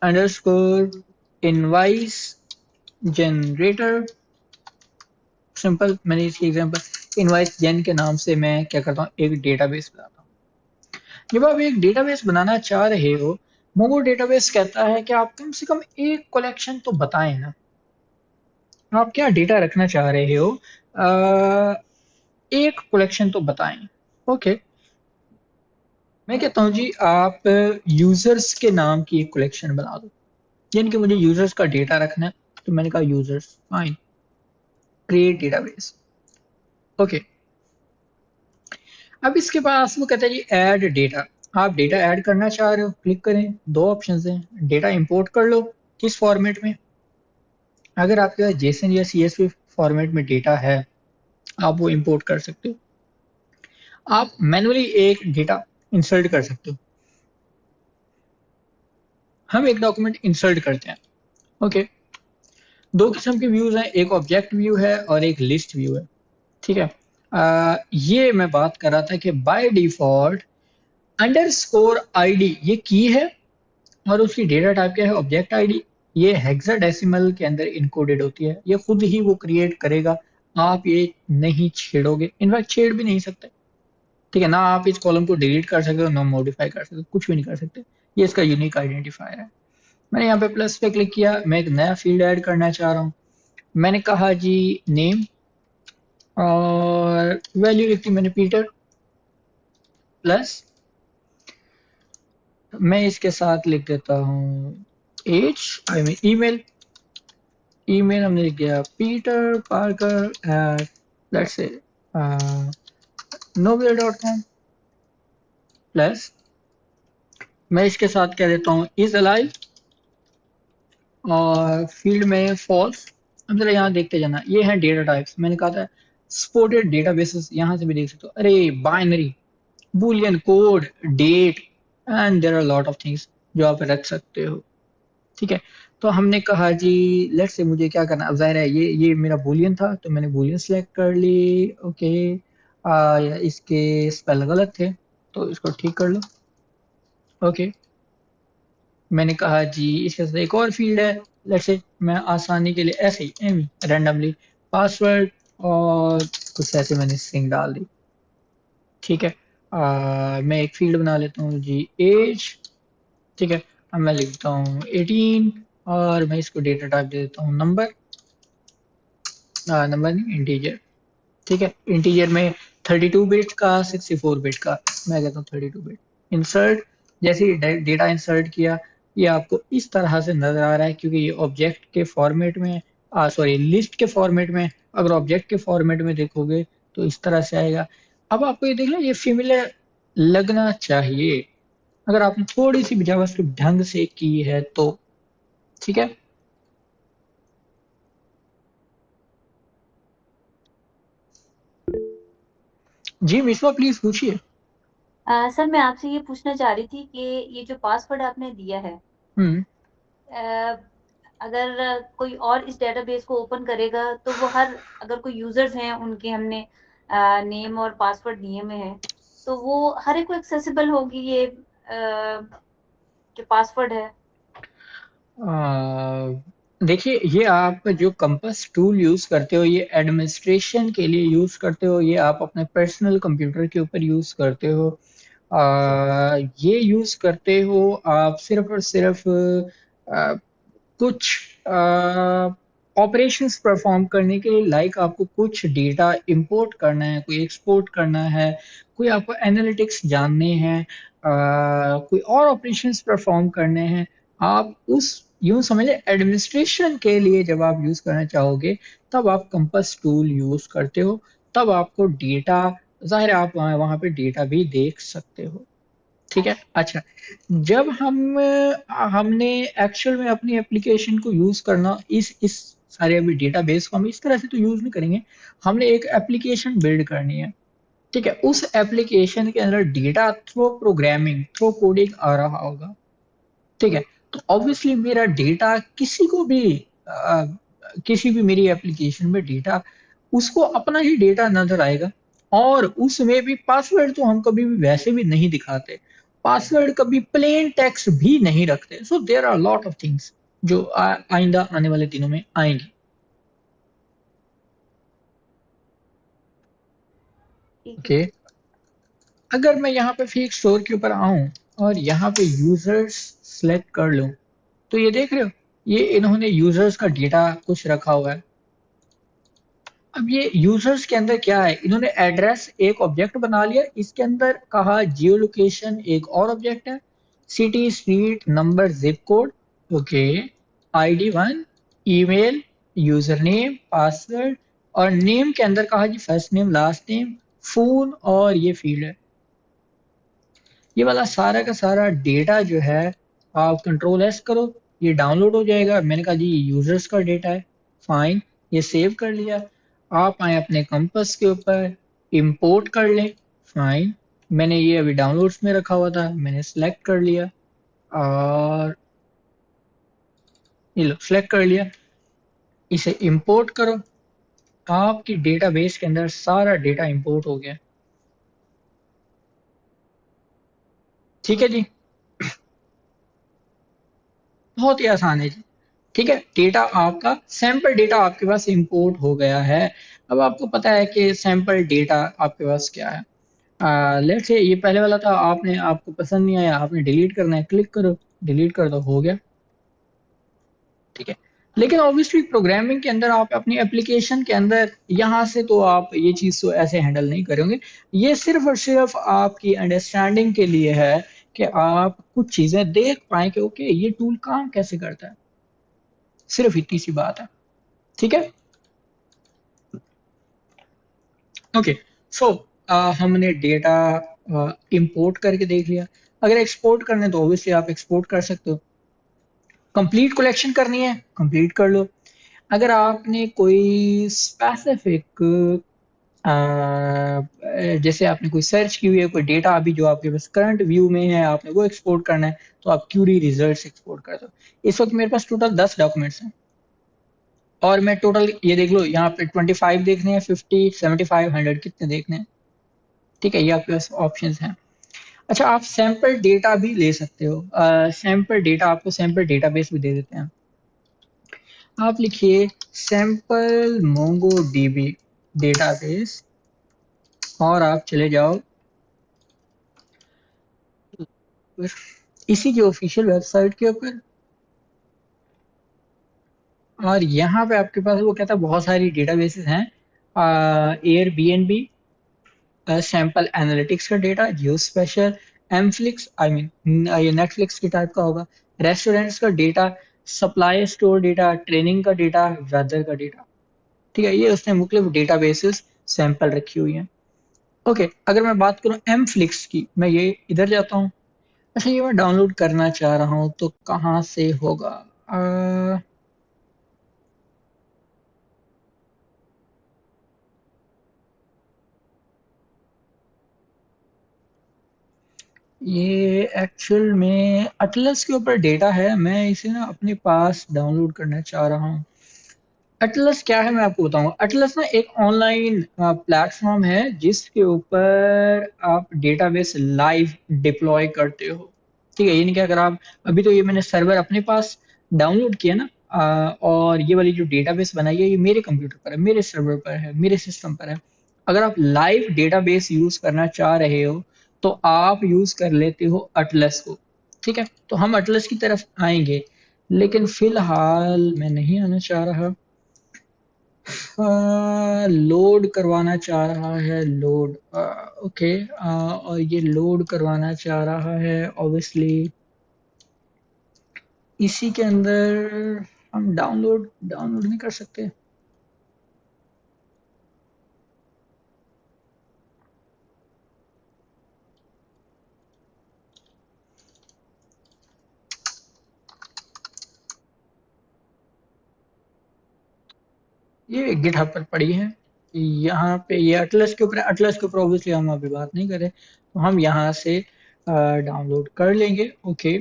underscore invoice generator. Simple, मैंने इसकी एग्जांपल इनवाइस जेन के नाम से मैं क्या करता हूँ, एक डेटाबेस बनाता हूँ। जब आप एक डेटाबेस बनाना चाह रहे हो, मोंगो डेटाबेस कहता है कि आप कम से कम एक कलेक्शन तो बताएं ना, आप क्या डेटा रखना चाह रहे हो, एक कलेक्शन तो बताएं। ओके, मैं कहता हूँ जी आप यूजर्स के नाम की एक कलेक्शन बना दो, यानी कि मुझे यूजर्स का डेटा रखना है। तो मैंने कहा users, fine, create database. Okay, अब इसके पास वो कहता है जी ऐड डेटा। आप डेटा ऐड करना चाह रहे हो, क्लिक करें, दो ऑप्शंस हैं। डेटा इंपोर्ट कर लो, किस फॉर्मेट में, अगर आपके पास जेसन या CSV फॉर्मेट में डेटा है आप वो इंपोर्ट कर सकते हो। आप मैनुअली एक डेटा इंसर्ट कर सकते हो। हम एक डॉक्यूमेंट इंसर्ट करते हैं। ओके, दो किस्म के व्यूज हैं, एक ऑब्जेक्ट व्यू है और एक लिस्ट व्यू है। ठीक है, ये मैं बात कर रहा था कि बाय डिफॉल्ट अंडरस्कोर आईडी ये की है और उसकी डेटा टाइप क्या है, ऑब्जेक्ट आईडी। ये हेक्साडेसिमल के अंदर इनकोडेड होती है, ये खुद ही वो क्रिएट करेगा, आप ये नहीं छेड़ोगे, इनफैक्ट छेड़ भी नहीं सकते। ठीक है ना, आप इस कॉलम को डिलीट कर सकते हो, ना मॉडिफाई कर सकते हो, कुछ भी नहीं कर सकते। ये इसका यूनिक आइडेंटिफायर है। मैंने यहाँ पे प्लस पे क्लिक किया, मैं एक नया फील्ड ऐड करना चाह रहा हूँ। मैंने कहा जी नेम, और वैल्यू लिखी मैंने पीटर, प्लस मैं इसके साथ लिख देता हूँ as, I mean email. Email हमने लिख दिया Peter Parker eight, let's say nobel.com, plus मैं इसके साथ कह देता हूँ इज अलाइव और फील्ड में फॉल्स। अब जरा यहाँ देखते जाना, ये है डेटा टाइप्स। मैंने कहा था सपोर्टेड डेटाबेसेस, यहाँ से भी देख सकते हो। अरे binary, boolean code, date, and there are lot of things जो आप रख सकते हो। ठीक है, तो हमने कहा जी लेट्स से मुझे क्या करना, अब जाहिर है ये मेरा बूलियन था तो मैंने बूलियन सेलेक्ट कर ली। ओके, इसके स्पेल गलत थे, तो इसको ठीक कर लो। ओके, मैंने कहा जी इसके साथ एक और फील्ड है। लेट्स से मैं आसानी के लिए ऐसे ही रैंडमली पासवर्ड और कुछ ऐसे मैंने स्ट्रिंग डाल दी। ठीक है, मैं एक फील्ड बना लेता हूँ जी, एज। ठीक है, अब मैं लिखता हूँ 18 और मैं इसको डेटा टाइप दे देता हूँ नंबर। नंबर नहीं, इंटीजर। ठीक है, इंटीजर में 32 बिट का 64 बिट का, मैं कहता हूँ 32 बिट। इंसर्ट, जैसे ही डेटा इंसर्ट किया, ये आपको इस तरह से नजर आ रहा है क्योंकि ये ऑब्जेक्ट के फॉर्मेट में, सॉरी लिस्ट के फॉर्मेट में। अगर ऑब्जेक्ट के फॉर्मेट में देखोगे तो इस तरह से आएगा। अब आपको ये देख लो, ये फेमिलियर लगना चाहिए अगर आपने थोड़ी सी भी जावास्क्रिप्ट ढंग से की है तो। ठीक है, जी मिश्रा प्लीज पूछिए। सर मैं आपसे ये पूछना चाह रही थी कि ये जो पासवर्ड आपने दिया है, हम्म। अ, अगर कोई और इस डेटाबेस को ओपन करेगा तो वो हर, अगर कोई यूजर्स हैं उनके हमने नेम और पासवर्ड दिए में है, तो वो हर एक को एक्सेसिबल होगी ये जो पासवर्ड है। देखिए, ये आप जो कंपास टूल यूज करते हो ये एडमिनिस्ट्रेशन के लिए यूज करते हो, ये आप अपने पर्सनल कंप्यूटर के ऊपर यूज करते हो। जी। ये यूज करते हो आप सिर्फ और सिर्फ कुछ ऑपरेशंस परफॉर्म करने के लिए, लाइक आपको कुछ डेटा इंपोर्ट करना है, कोई एक्सपोर्ट करना है, कोई आपको एनालिटिक्स जानने हैं, कोई और ऑपरेशंस परफॉर्म करने हैं। आप उस, यूं समझ ले एडमिनिस्ट्रेशन के लिए जब आप यूज करना चाहोगे तब आप कंपास टूल यूज करते हो। तब आपको डेटा, जाहिर है आप वहां पे डेटा भी देख सकते हो। ठीक है, अच्छा। अच्छा। जब हमने एक्चुअल में अपनी एप्लीकेशन को यूज करना, इस सारे अभी डेटाबेस को हम इस तरह से तो यूज नहीं करेंगे। हमने एक एप्लीकेशन बिल्ड करनी है। ठीक है, उस एप्लीकेशन के अंदर data through programming, through coding आ रहा होगा। ठीक है, तो ऑब्वियसली मेरा डेटा किसी को भी, अ, किसी भी मेरी एप्लीकेशन में डेटा, उसको अपना ही डेटा नजर आएगा। और उसमें भी पासवर्ड तो हम कभी भी वैसे भी नहीं दिखाते, पासवर्ड कभी प्लेन टेक्स्ट भी नहीं रखते। So there are lot of things जो आइंदा आने वाले दिनों में आएंगी। ठीक है। ओके, अगर मैं यहाँ पे फीक स्टोर के ऊपर आऊं और यहाँ पे यूजर्स सेलेक्ट कर लूं, तो ये देख रहे हो, ये इन्होंने यूजर्स का डेटा कुछ रखा हुआ है। अब ये यूजर्स के अंदर क्या है, इन्होंने एड्रेस एक ऑब्जेक्ट बना लिया, इसके अंदर कहा जियो लोकेशन एक और ऑब्जेक्ट है, city street number zip code. Okay, ID one, email, user name, password, और नेम के अंदर कहा जी first name last name, phone, और ये फील्ड है। ये वाला सारा का सारा डेटा जो है, आप कंट्रोल एस करो, ये डाउनलोड हो जाएगा। मैंने कहा जी ये यूजर्स का डेटा है, फाइन, ये सेव कर लिया। आप आए अपने कंपास के ऊपर, इंपोर्ट कर लें, फाइन। मैंने ये अभी डाउनलोड्स में रखा हुआ था, मैंने सेलेक्ट कर लिया और ये लो सेलेक्ट कर लिया, इसे इंपोर्ट करो। आपकी डेटाबेस के अंदर सारा डेटा इंपोर्ट हो गया। ठीक है जी, बहुत ही आसान है जी। ठीक है, डेटा आपका, सैंपल डेटा आपके पास इंपोर्ट हो गया है। अब आपको पता है कि सैंपल डेटा आपके पास क्या है। लेट्स से ये पहले वाला था, आपने, आपको पसंद नहीं आया, आपने डिलीट करना है, क्लिक करो, डिलीट कर दो, हो गया। ठीक है, लेकिन ऑब्वियसली प्रोग्रामिंग के अंदर आप अपनी एप्लीकेशन के अंदर यहाँ से तो आप ये चीज तो ऐसे हैंडल नहीं करोगे। ये सिर्फ और सिर्फ आपकी अंडरस्टैंडिंग के लिए है कि आप कुछ चीजें देख पाए कि ओके ये टूल काम कैसे करता है। सिर्फ इतनी सी बात है। ठीक है, ओके। सो हमने डेटा इंपोर्ट करके देख लिया। अगर एक्सपोर्ट करने तो ऑब्वियसली आप एक्सपोर्ट कर सकते हो। कंप्लीट कलेक्शन करनी है, कंप्लीट कर लो। अगर आपने कोई स्पेसिफिक, जैसे आपने कोई सर्च की हुई है, कोई डेटा अभी जो आपके पास करंट व्यू में है, आपने वो एक्सपोर्ट करना है, तो आप क्यूरी रिजल्ट्स एक्सपोर्ट कर दो। इस वक्त मेरे पास टोटल 10 डॉक्यूमेंट्स हैं और मैं टोटल, ये देख लो यहाँ पे 25 देखने हैं, 50, 75, 100 कितने देखने हैं। ठीक है, ये आपके पास ऑप्शंस हैं। अच्छा, आप सैंपल डेटा भी ले सकते हो। सैंपल डेटा आपको सैंपल डेटाबेस भी दे देते हैं। आप लिखिए सैंपल मोंगो डीबी डेटाबेस, और आप चले जाओ इसी की ऑफिशियल वेबसाइट के ऊपर, और यहाँ पे आपके पास वो कहता है बहुत सारी डेटाबेसेस हैं। एयरबीएनबी, सैंपल एनालिटिक्स का data, geo spatial, mflix, I mean ये नेटफ्लिक्स के टाइप का होगा, रेस्टोरेंट्स का data, supply store data, training का डेटा, वेदर का डेटा। ठीक है, ये उसने मुख्तलिफ डेटाबेसेस सैंपल रखी हुई हैं। ओके, अगर मैं बात करूं एमफ्लिक्स की, मैं ये इधर जाता हूँ। अच्छा, ये मैं डाउनलोड करना चाह रहा हूँ तो कहाँ से होगा? अ, ये एक्चुअल में अटलस के ऊपर डेटा है, मैं इसे ना अपने पास डाउनलोड करना चाह रहा हूँ। अटलस क्या है मैं आपको बताऊंगा। अटलस ना एक ऑनलाइन प्लेटफॉर्म है जिसके ऊपर आप डेटाबेस लाइव डिप्लॉय करते हो। ठीक है, यानी कि अगर आप, अभी तो ये मैंने सर्वर अपने पास डाउनलोड किया ना, और ये वाली जो डेटाबेस बनाई है ये मेरे कंप्यूटर पर है, मेरे सर्वर पर है, मेरे सिस्टम पर है। अगर आप लाइव डेटाबेस यूज करना चाह रहे हो तो आप यूज कर लेते हो अटलस को। ठीक है, तो हम अटलस की तरफ आएंगे, लेकिन फिलहाल मैं नहीं आना चाह रहा। लोड करवाना चाह रहा है, लोड। ओके, और ये लोड करवाना चाह रहा है ऑब्वियसली इसी के अंदर। हम डाउनलोड डाउनलोड नहीं कर सकते? ये गिटहब पर पड़ी है। यहाँ पे ये अटलस के ऊपर, अटलस के ऊपर ऑब्वियसली हम अभी बात नहीं करें, तो हम यहाँ से डाउनलोड कर लेंगे। ओके,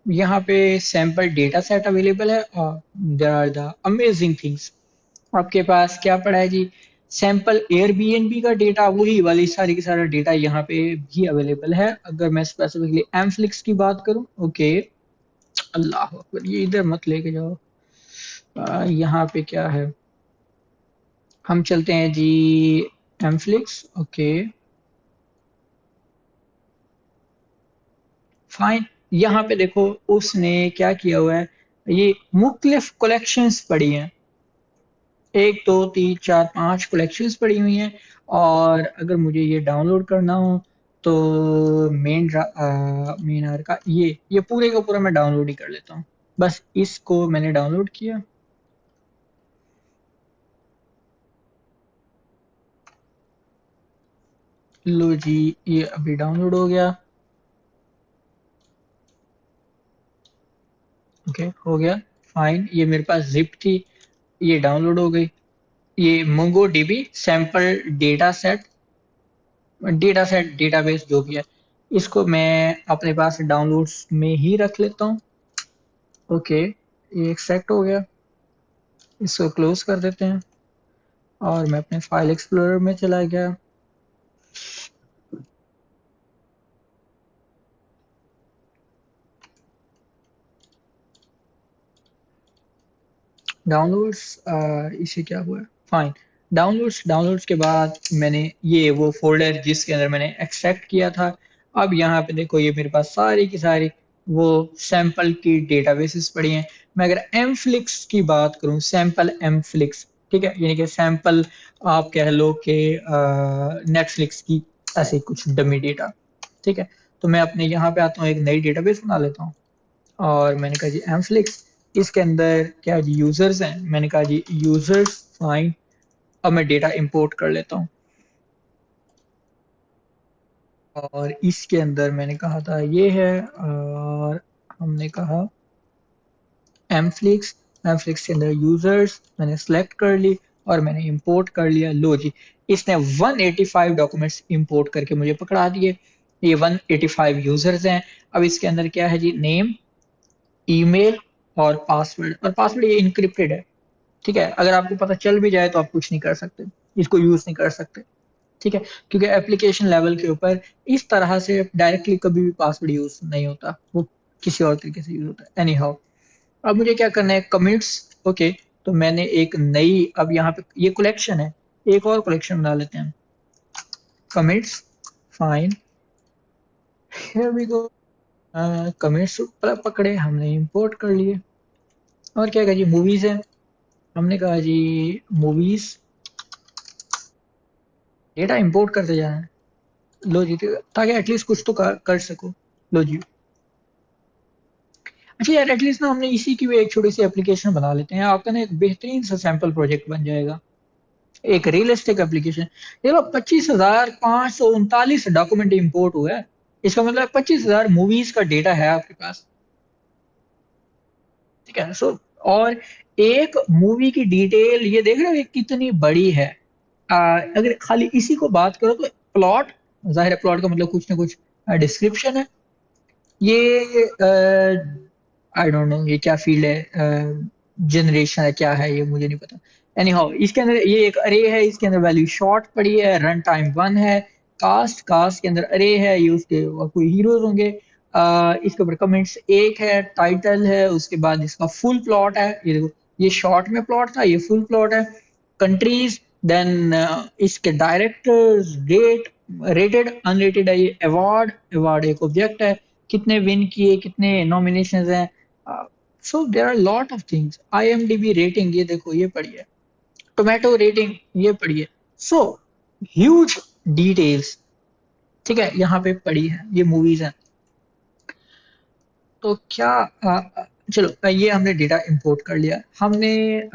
यहाँ पे सैंपल डेटा सेट अवेलेबल है, और there are the amazing things. आपके पास क्या पड़ा है जी? सैंपल एयरबीएनबी का डेटा, वही वाली सारी की सारा डेटा यहाँ पे भी अवेलेबल है। अगर मैं स्पेसिफिकली एमफ्लिक्स की बात करूं, ओके, अल्लाह अकबर, ये इधर मत लेके जाओ। यहाँ पे क्या है? हम चलते हैं जी एमफ्लिक्स। Okay, fine. यहाँ पे देखो उसने क्या किया हुआ है, ये मुख्तलिफ कलेक्शंस पड़ी हैं, एक दो तीन चार पांच कलेक्शंस पड़ी हुई हैं। और अगर मुझे ये डाउनलोड करना हो तो मेन आर का ये पूरे का पूरा मैं डाउनलोड ही कर लेता हूँ। बस इसको मैंने डाउनलोड किया। लो जी, ये अभी डाउनलोड हो गया। ओके, हो गया। फाइन, ये मेरे पास जिप थी, ये डाउनलोड हो गई। ये Mongo dB sample data set database जो भी है, इसको मैं अपने पास डाउनलोड्स में ही रख लेता हूँ। ओके, ये एक्सट्रैक्ट हो गया, इसको क्लोज कर देते हैं, और मैं अपने फाइल एक्सप्लोरर में चला गया। डाउनलोड्स, इसे क्या हुआ है? फाइन, डाउनलोड्स के बाद मैंने ये वो फोल्डर जिसके अंदर मैंने एक्सट्रैक्ट किया था, अब यहाँ पे देखो ये मेरे पास सारी की सारी वो सैंपल की डेटाबेसेस पड़ी हैं। मैं अगर एमफ्लिक्स की बात करूं, सैंपल एमफ्लिक्स, ठीक है, यानी कि सैंपल आप कह लो कि नेटफ्लिक्स की ऐसे कुछ डमी डेटा। ठीक है, तो मैं अपने यहाँ पे आता हूँ, एक नई डेटाबेस बना लेता हूँ, और मैंने कहा जी एमफ्लिक्स, इसके अंदर क्या जी यूजर्स हैं, मैंने कहा जी यूजर्स, फाइन। अब मैं डेटा इंपोर्ट कर लेता हूँ, और इसके अंदर मैंने कहा था ये है, और हमने कहा एमफ्लिक्स, एमफ्लिक्स के अंदर यूजर्स मैंने सेलेक्ट कर ली, और मैंने इंपोर्ट कर लिया। लो जी, इसने 185 डॉक्यूमेंट्स इंपोर्ट करके मुझे पकड़ा दिए। ये 185 यूजर्स हैं। अब इसके अंदर क्या है जी? नेम, ईमेल और पासवर्ड, और पासवर्ड ये इनक्रिप्टेड है। ठीक है, अगर आपको पता चल भी जाए तो आप कुछ नहीं कर सकते, इसको यूज नहीं कर सकते। ठीक है, क्योंकि एप्लीकेशन लेवल के ऊपर इस तरह से डायरेक्टली कभी भी पासवर्ड यूज नहीं होता, वो किसी और तरीके से यूज होता है। एनी हाउ, अब मुझे क्या करना है, कमिट्स। ओके, तो मैंने एक नई, अब यहाँ पे ये कलेक्शन है, एक और कलेक्शन बना लेते हैं, commits, fine, here we go. Commits पकड़े हमने, इंपोर्ट कर लिए। और क्या कहा जी, मूवीज है, हमने कहा जी मूवीज, डेटा इंपोर्ट करते जाना है। लो जी, ताकि एटलीस्ट कुछ तो कर सको। लो जी, अच्छा यार, एटलीस्ट ना हमने इसी की भी एक छोटी सी एप्लीकेशन बना लेते हैं, आपका ना एक बेहतरीन सा सैंपल प्रोजेक्ट बन जाएगा, एक रियलिस्टिक एप्लीकेशन। ये लो, 25,539 डॉक्यूमेंट इंपोर्ट हुआ है, इसका मतलब 25,000 मूवीज का डेटा है आपके पास। ठीक है, सो और एक मूवी की डिटेल ये देख रहे हो ये कितनी बड़ी है। अगर खाली इसी को बात करो तो प्लॉट, जाहिर है प्लॉट का मतलब कुछ ना कुछ डिस्क्रिप्शन है। ये आई डोंट नो ये क्या फील्ड है, जनरेशन है क्या है ये मुझे नहीं पता। एनी हाउ, इसके अंदर ये एक अरे है, इसके अंदर वैल्यू शॉर्ट पड़ी है, रन टाइम 1 है, कास्ट के अंदर अरे है, ये उसके कोई हीरोज होंगे। इसके ऊपर कमेंट्स एक है, टाइटल है, उसके बाद इसका फुल प्लॉट है, ये देखो, ये शॉर्ट में प्लॉट था, ये फुल प्लॉट है। कंट्रीज, देन इसके डायरेक्टर्स, डेट, रेटेड अनरेटेड है, ये अवार्ड, अवार्ड एक ऑब्जेक्ट है, कितने विन किए, कितने नॉमिनेशंस हैं। So there are lot of things. IMDb rating ये देखो, ये पढ़िए, टोमेटो रेटिंग ये पढ़िए। सो ह्यूज डिटेल्स, ठीक है, यहाँ पे पड़ी है, ये मूवीज हैं। तो क्या चलो, ये हमने डेटा इंपोर्ट कर लिया, हमने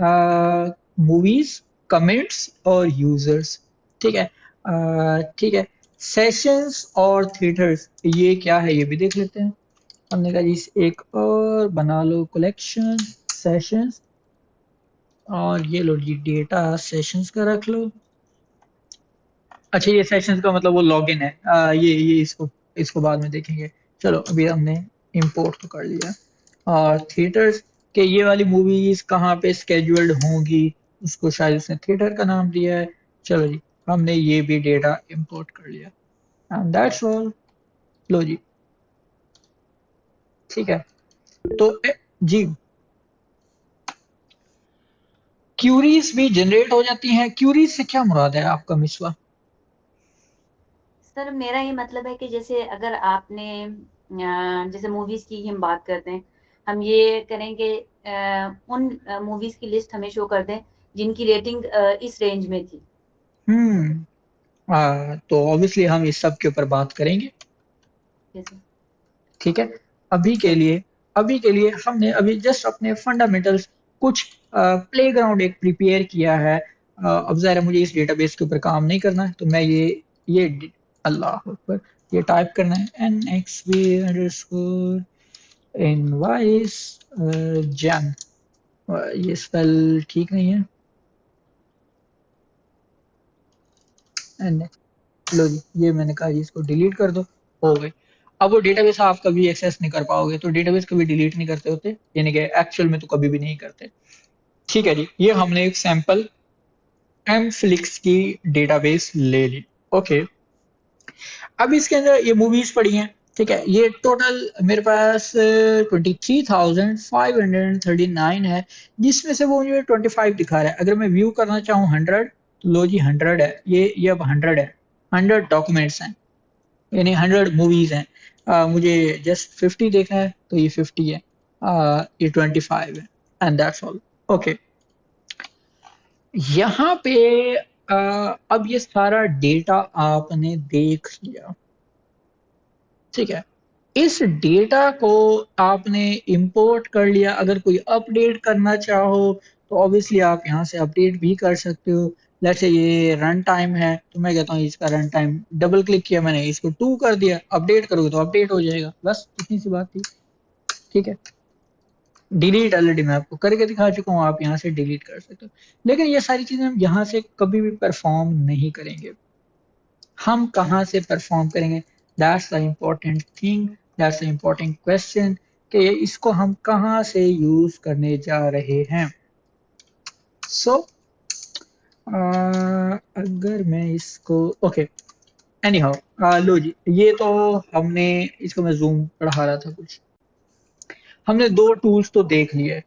मूवीज, कमेंट्स और यूजर्स। ठीक है, ठीक है, सेशंस और थिएटर्स ये क्या है ये भी देख लेते हैं। हमने कहा जी एक और बना लो कलेक्शन, सेशंस, और ये लो जी डेटा सेशंस का रख लो। अच्छा, ये सेशंस का मतलब वो लॉगिन है, ये इसको इसको बाद में देखेंगे। चलो, अभी हमने इंपोर्ट तो कर लिया। और थिएटर्स के ये वाली मूवीज कहाँ पे स्केड्यूल्ड होंगी, उसको शायद उसने थिएटर का नाम दिया है। चलो जी, हमने ये भी डेटा इंपोर्ट कर लिया, एंड दैट्स ऑल। लो जी, ठीक है, तो जी, क्यूरीज भी जनरेट हो जाती हैं। क्यूरीज से क्या मुराद है आपका मिसवा? सर मेरा ये मतलब है कि जैसे अगर आपने जैसे मूवीज की हम बात करते हैं, हम ये करेंगे उन मूवीज की लिस्ट हमें शो कर दें जिनकी रेटिंग इस रेंज में थी। तो ऑब्वियसली हम इस सब के ऊपर बात करेंगे। जैसे ठीक है, अभी के यस। लिए अभी के लिए हमने अभी जस्ट अपने फंडामेंटल्स कुछ प्लेग्राउंड एक प्रिपेयर किया है। अब ज़ाहिर है मुझे इस डेटाबेस के ऊपर काम नहीं करना है, तो मैं ये अल्लाह अकबर, ये टाइप करना है N X V underscore invoice jam. ये स्पेल ठीक नहीं है। एन, लो जी, ये मैंने कहा जी इसको डिलीट कर दो, हो गए। अब वो डेटाबेस आप कभी एक्सेस नहीं कर पाओगे, तो डेटाबेस कभी डिलीट नहीं करते होते, यानी कि एक्चुअल में तो कभी भी नहीं करते। ठीक है जी, ये हमने एक सैंपल एमफ्लिक्स की डेटाबेस ले ली। ओके, अब इसके अंदर ये मूवीज पड़ी हैं। ठीक है, ये टोटल मेरे पास 23,539 है, जिसमें से वो मुझे 25 दिखा रहा है। अगर मैं व्यू करना चाहूँ 100, तो लो जी 100 है, ये अब 100 है, 100 डॉक्यूमेंट्स हैं, यानी 100 मूवीज हैं। मुझे जस्ट 50 देखना है, तो ये 50 है, ये 25 है, एंड दैट्स ऑल। ओके, यहाँ पे अब ये सारा डेटा आपने देख लिया। ठीक है, इस डेटा को आपने इंपोर्ट कर लिया। अगर कोई अपडेट करना चाहो तो ऑब्वियसली आप यहाँ से अपडेट भी कर सकते हो। लेट्स से ये रन टाइम है, तो मैं कहता हूँ इसका रन टाइम, डबल क्लिक किया मैंने, इसको 2 कर दिया, अपडेट करोगे तो अपडेट हो जाएगा, बस इतनी सी बात थी। ठीक है, डिलीट ऑलरेडी मैं आपको करके दिखा चुका हूँ, आप यहाँ से डिलीट कर सकते हो। लेकिन ये सारी चीजें हम यहाँ से कभी भी परफॉर्म नहीं करेंगे। हम कहाँ से परफॉर्म करेंगे, that's the important thing, that's the important question, कि इसको हम कहाँ से यूज करने जा रहे हैं। सो अगर मैं इसको ओके एनी हाउ लो जी, ये तो हमने इसको मैं जूम बढ़ा रहा था कुछ। हमने दो टूल्स तो देख लिए।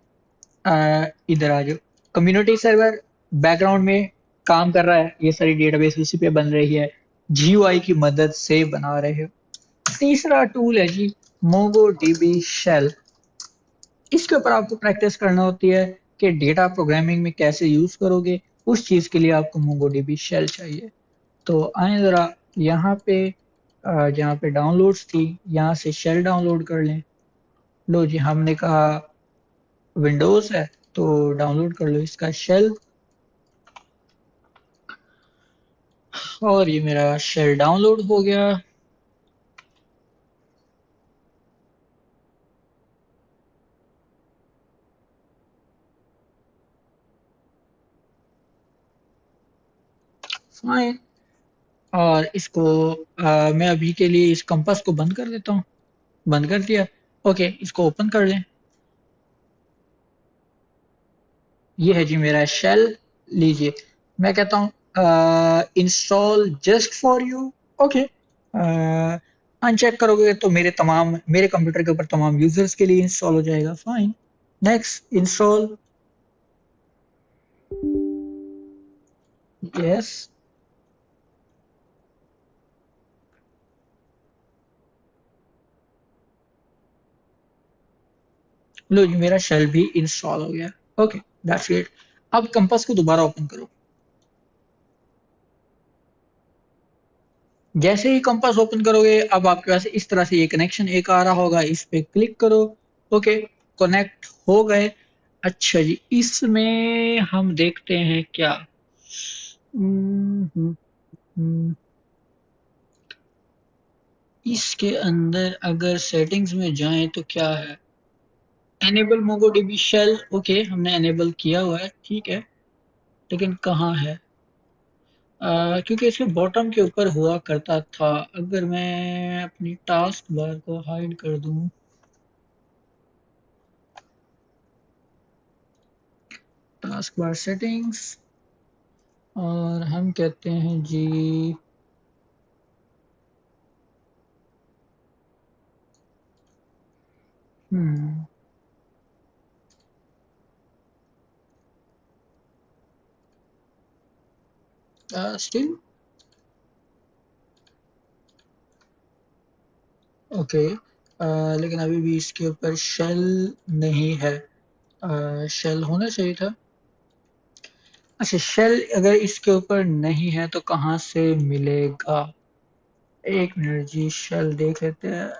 इधर आ जाओ। कम्युनिटी सर्वर बैकग्राउंड में काम कर रहा है, ये सारी डेटाबेस उसी पे बन रही है, जीयूआई की मदद से बना रहे हो। तीसरा टूल है जी मोंगो डीबी शेल। इसके ऊपर आपको प्रैक्टिस करना होती है कि डेटा प्रोग्रामिंग में कैसे यूज करोगे। उस चीज के लिए आपको मोंगो डीबी शेल चाहिए। तो आए जरा यहाँ पे, जहाँ पे डाउनलोड्स थी, यहाँ से शेल डाउनलोड कर लें। लो जी, हमने कहा विंडोज है तो डाउनलोड कर लो इसका शेल। और ये मेरा शेल डाउनलोड हो गया। फाइन। और इसको मैं अभी के लिए इस कंपास को बंद कर देता हूँ। बंद कर दिया। ओके, इसको ओपन कर लें। ये है जी मेरा शेल। लीजिए, मैं कहता हूँ install just for you. Okay, uncheck करोगे तो मेरे कंप्यूटर के ऊपर तमाम यूजर्स के लिए इंस्टॉल हो जाएगा। फाइन। Next install. यस। लो जी, मेरा शेल भी इंस्टॉल हो गया। Okay, that's it. अब कंपास को दोबारा ओपन करो। जैसे ही कंपास ओपन करोगे, अब आपके पास इस तरह से ये कनेक्शन एक आ रहा होगा, इस पे क्लिक करो। ओके, कनेक्ट हो गए। अच्छा जी, इसमें हम देखते हैं क्या। हम्म, हम्म, हम्म, इसके अंदर अगर सेटिंग्स में जाएं तो क्या है। Enable MongoDB shell. ओके, हमने एनेबल किया हुआ है, ठीक है। लेकिन कहाँ है। क्योंकि इसके बॉटम के ऊपर हुआ करता था। अगर मैं अपनी टास्क बार को हाइड कर दूं। टास्क बार सेटिंग्स, और हम कहते हैं जी हम्म स्टिल ओके। लेकिन अभी भी इसके ऊपर शेल नहीं है। शेल होना चाहिए था। अच्छा, शेल अगर इसके ऊपर नहीं है तो कहाँ से मिलेगा। एक मिनट जी, शेल देख लेते हैं।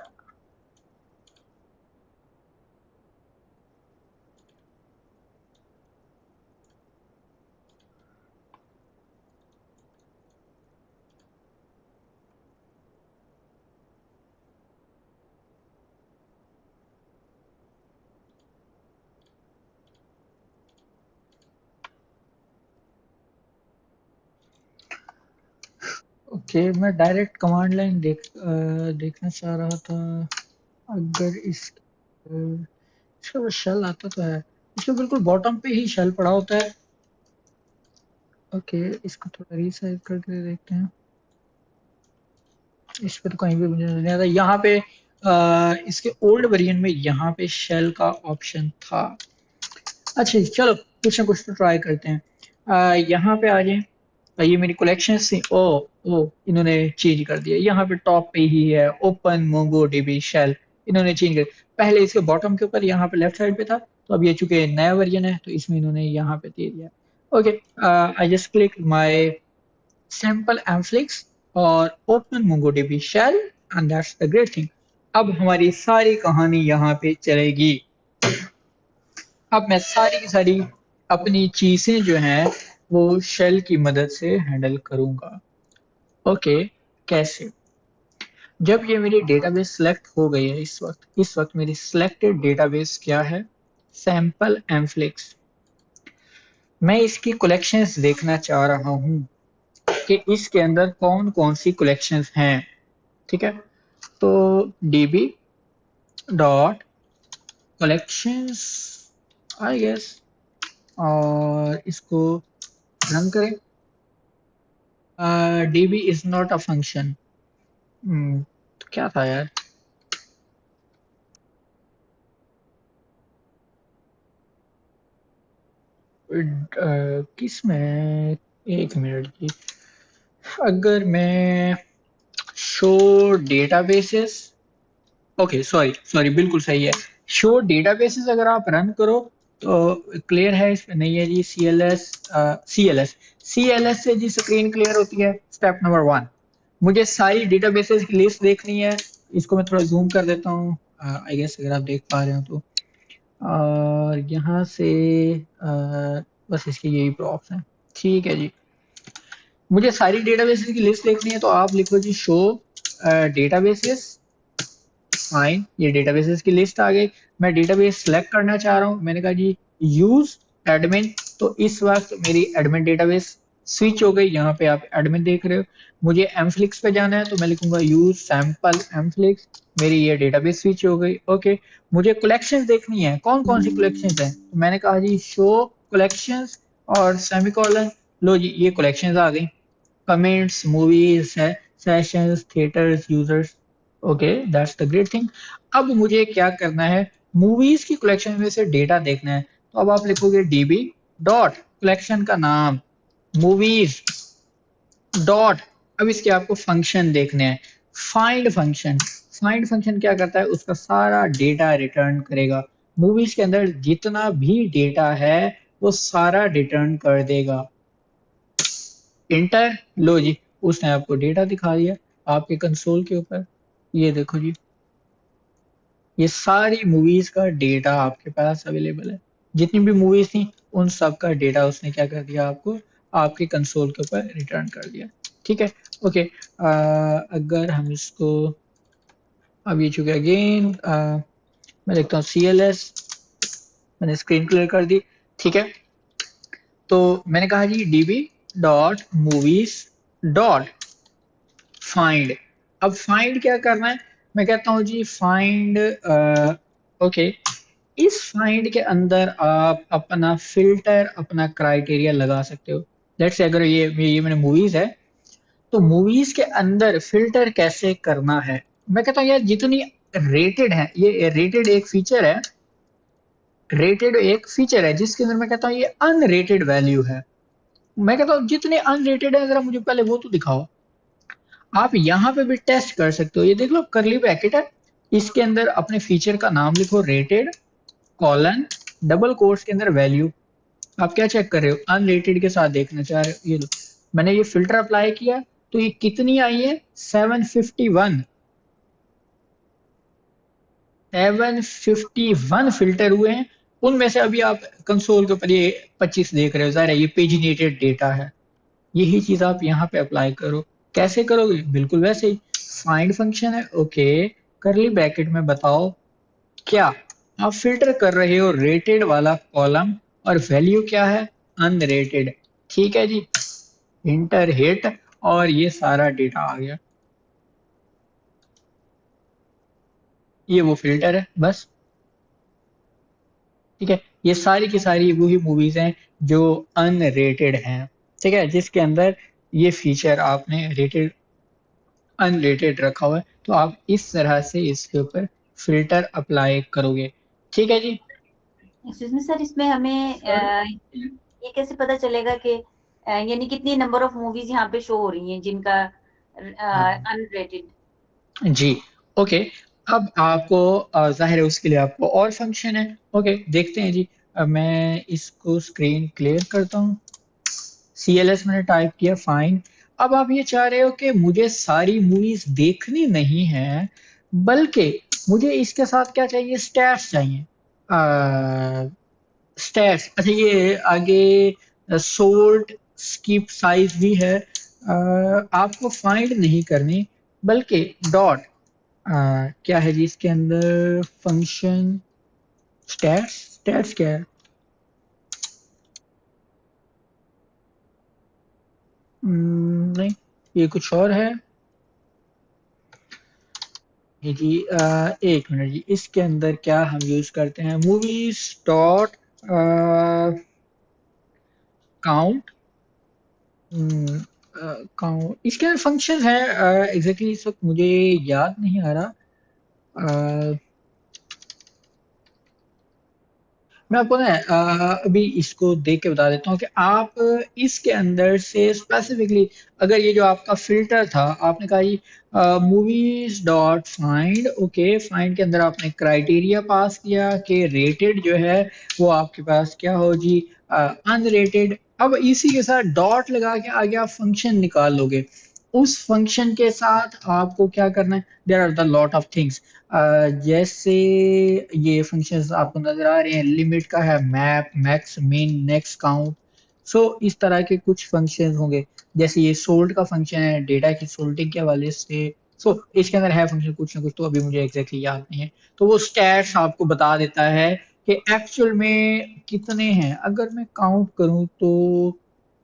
ओके, मैं डायरेक्ट कमांड लाइन देखना चाह रहा था। अगर इसका वो शेल आता तो है। इसके बिल्कुल बॉटम पे ही शेल पड़ा होता है। ओके, इसको थोड़ा रीसाइज करके देखते हैं। इस पे तो कहीं भी मुझे नजर नहीं आता। यहाँ पे इसके ओल्ड वेरिएंट में यहाँ पे शेल का ऑप्शन था। अच्छा जी, चलो कुछ ना कुछ तो ट्राई करते हैं। यहाँ पे आ जाए। ये मेरी कलेक्शन थी। ओ ओ, इन्होंने चेंज कर दिया। यहाँ पे टॉप पे ही है ओपन मोंगो डीबी शेल। इन्होंने चेंज कर, पहले इसके बॉटम के ऊपर यहाँ पे लेफ्ट साइड पे था, तो अब ये चूंकि नया वर्जन है तो इसमें इन्होंने यहाँ पे दे दिया। Okay, I just click my sample mflix और open MongoDB shell, and that's the great thing. अब हमारी सारी कहानी यहाँ पे चलेगी। अब मैं सारी की सारी अपनी चीजें जो हैं वो शेल की मदद से हैंडल करूंगा। ओके, कैसे। जब ये मेरी डेटाबेस सेलेक्ट हो गई है, इस वक्त मेरी सिलेक्टेड डेटाबेस क्या है, सैंपल एम्फ्लिक्स। मैं इसकी कलेक्शंस देखना चाह रहा हूँ कि इसके अंदर कौन कौन सी कलेक्शंस हैं। ठीक है, तो db dot collections I guess, और इसको रन करें। DB is not a function. तो क्या था यार? किस में? एक मिनट जी। अगर मैं show databases, okay sorry sorry, बिल्कुल सही है। शो डेटाबेसेस अगर आप रन करो तो क्लियर है, इसमें नहीं है जी। सी एल एस से जी स्क्रीन क्लियर होती है। स्टेप नंबर 1, मुझे सारी डेटाबेसेस की लिस्ट देखनी है। इसको मैं थोड़ा जूम कर देता हूँ, आई गेस अगर आप देख पा रहे हो तो। और यहाँ से बस इसके यही प्रॉप्स हैं। ठीक है जी, मुझे सारी डेटाबेसेस की लिस्ट देखनी है तो आप लिखो जी शो डेटाबेसेस। फाइन, ये डेटाबेसेस की लिस्ट आ गई। मैं डेटाबेस सेलेक्ट करना चाह रहा हूँ, मैंने कहा जी यूज एडमिन। तो इस वक्त मेरी एडमिन डेटाबेस स्विच हो गई। यहाँ पे आप एडमिन देख रहे हो। मुझे एमफ्लिक्स पे जाना है तो मैं लिखूंगा यूज सैंपल एमफ्लिक्स। मेरी ये डेटाबेस स्विच हो गई। ओके, मुझे कलेक्शंस देखनी है, कौन कौन सी कलेक्शंस हैं। तो मैंने कहा जी शो कलेक्शंस और सेमीकोलन। लो जी, ये कलेक्शंस आ गई। Comments, movies, sessions, theatres, users. Okay, that's the great thing. अब मुझे क्या करना है, मूवीज की कलेक्शन में से डेटा देखना है। तो अब आप लिखोगे डीबी डॉट कलेक्शन का नाम मूवीज डॉट। अब इसके आपको फंक्शन देखने हैं। Find function. फाइंड फंक्शन क्या करता है, उसका सारा डेटा रिटर्न करेगा। मूवीज के अंदर जितना भी डेटा है वो सारा रिटर्न कर देगा। इंटर, लो जी, उसने आपको डेटा दिखा दिया आपके कंसोल के ऊपर। ये देखो जी, ये सारी मूवीज का डेटा आपके पास अवेलेबल है। जितनी भी मूवीज थी उन सब का डेटा उसने क्या कर दिया, आपको आपके कंसोल के ऊपर रिटर्न कर दिया। ठीक है, ओके। अगर हम इसको, अब ये चुके अगेन, मैं देखता हूँ CLS। मैंने स्क्रीन क्लियर कर दी। ठीक है, तो मैंने कहा जी DB dot movies dot find. अब फाइंड क्या करना है, मैं कहता हूँ जी फाइंड। ओके, इस फाइंड के अंदर आप अपना फिल्टर, अपना क्राइटेरिया लगा सकते हो। लेट्स से अगर ये मैंने मूवीज है तो मूवीज के अंदर फिल्टर कैसे करना है। मैं कहता हूँ यार जितनी रेटेड है, ये रेटेड एक फीचर है। रेटेड एक फीचर है जिसके अंदर मैं कहता हूँ ये अनरेटेड वैल्यू है। मैं कहता हूँ जितने अनरेटेड है जरा मुझे पहले वो तो दिखाओ। आप यहाँ पे भी टेस्ट कर सकते हो। ये देख लो, करली ब्रैकेट है, इसके अंदर अपने फीचर का नाम लिखो रेटेड कॉलन डबल कोट्स के अंदर वैल्यू। आप क्या चेक कर रहे हो, अनरेटेड के साथ देखना चाह रहे हो। ये लो, मैंने ये फिल्टर अप्लाई किया तो ये कितनी आई है, 751। 751 फिल्टर हुए हैं। उनमें से अभी आप कंसोल के ऊपर ये 25 देख रहे हो, जाहिर है ये पेजिनेटेड डेटा है। यही चीज आप यहाँ पे अप्लाई करो। कैसे करोगे, बिल्कुल वैसे ही। फाइंड फंक्शन है, ओके, करली ब्रैकेट में बताओ क्या आप फिल्टर कर रहे हो, रेटेड वाला कॉलम, और वैल्यू क्या है, अनरेटेड। ठीक है जी, इंटर हिट, और ये सारा डेटा आ गया। ये वो फिल्टर है बस। ठीक है, ये सारी की सारी वही मूवीज हैं जो अनरेटेड हैं। ठीक है, जिसके अंदर ये फीचर आपने रेटेड अनरेटेड रखा हुआ है, तो आप इस तरह से इसके ऊपर फिल्टर अप्लाई करोगे। ठीक है जी। एक्सक्यूज मी सर, इसमें हमें ये कैसे पता चलेगा कि यानी कितनी नंबर ऑफ मूवीज यहाँ पे शो हो रही हैं जिनका हाँ अनरेटेड। जी, ओके। अब आपको जाहिर है उसके लिए आपको और फंक्शन है। ओके, देखते हैं जी। अब मैं इसको स्क्रीन क्लियर करता हूँ। CLS मैंने टाइप किया, फाइन। अब आप ये चाह रहे हो कि मुझे सारी मूवीज देखनी नहीं है, बल्कि मुझे इसके साथ क्या चाहिए, स्टैट्स चाहिए। स्टैट्स, अच्छा ये आगे सोल्ट स्किप साइज भी है। आपको फाइंड नहीं करनी, बल्कि डॉट क्या है जी इसके अंदर फंक्शन, स्टैट्स। स्टैट्स क्या है? नहीं, ये कुछ और है। ये जी एक मिनट जी, इसके अंदर क्या हम यूज करते हैं, मूवीज डॉट काउंट। इसके अंदर फंक्शन है एग्जैक्टली इस वक्त मुझे याद नहीं आ रहा। अ, मैं आपको ना अभी इसको देख के बता देता हूँ कि आप इसके अंदर से स्पेसिफिकली अगर ये जो आपका फिल्टर था आपने कहा जी movies dot find, okay find के अंदर आपने क्राइटेरिया पास किया कि रेटेड जो है वो आपके पास क्या हो जी, अनरेटेड। अब इसी के साथ डॉट लगा के आगे आप फंक्शन निकाल लोगे। उस फंक्शन के साथ आपको क्या करना है, there are the lot of things. जैसे ये फंक्शंस आपको नजर आ रहे हैं, लिमिट का है मैप, मैक्स, मिन, नेक्स्ट, काउंट। सो इस तरह के कुछ फंक्शंस होंगे। जैसे ये सोल्ट का फंक्शन है डेटा की सोल्टिंग के हवाले से। सो इसके अंदर है फंक्शन कुछ ना कुछ, तो अभी मुझे एग्जैक्टली याद नहीं है। तो वो स्टैट्स आपको बता देता है कि एक्चुअल में कितने हैं। अगर मैं काउंट करूं तो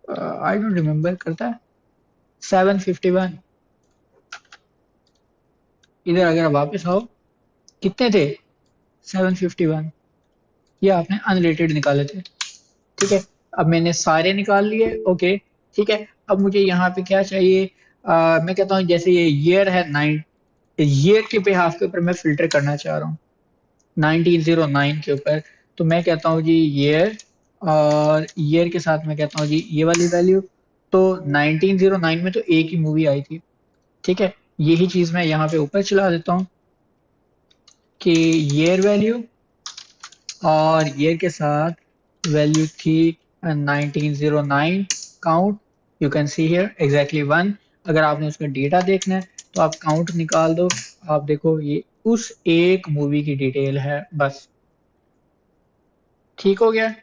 आई डोंट रिमेम्बर करता है 751। इधर अगर वापस आओ, कितने थे? 751। ये आपने अनरेटेड निकाले थे, ठीक है। अब मैंने सारे निकाल लिए, ओके ठीक है। अब मुझे यहाँ पे क्या चाहिए, मैं कहता हूँ जैसे ये ईयर है 9, ईयर के बिहाफ के ऊपर मैं फिल्टर करना चाह रहा हूँ 1909 के ऊपर। तो मैं कहता हूँ जी ईयर, और ईयर के साथ मैं कहता हूँ जी ये वाली वैल्यू। तो 1909 में तो एक ही मूवी आई थी, ठीक है। यही चीज मैं यहाँ पे ऊपर चला देता हूँ कि ईयर वैल्यू और ईयर के साथ वैल्यू थी 1909 count. You can see here exactly one. अगर आपने उसका डेटा देखना है तो आप काउंट निकाल दो। आप देखो ये उस एक मूवी की डिटेल है बस। ठीक हो गया।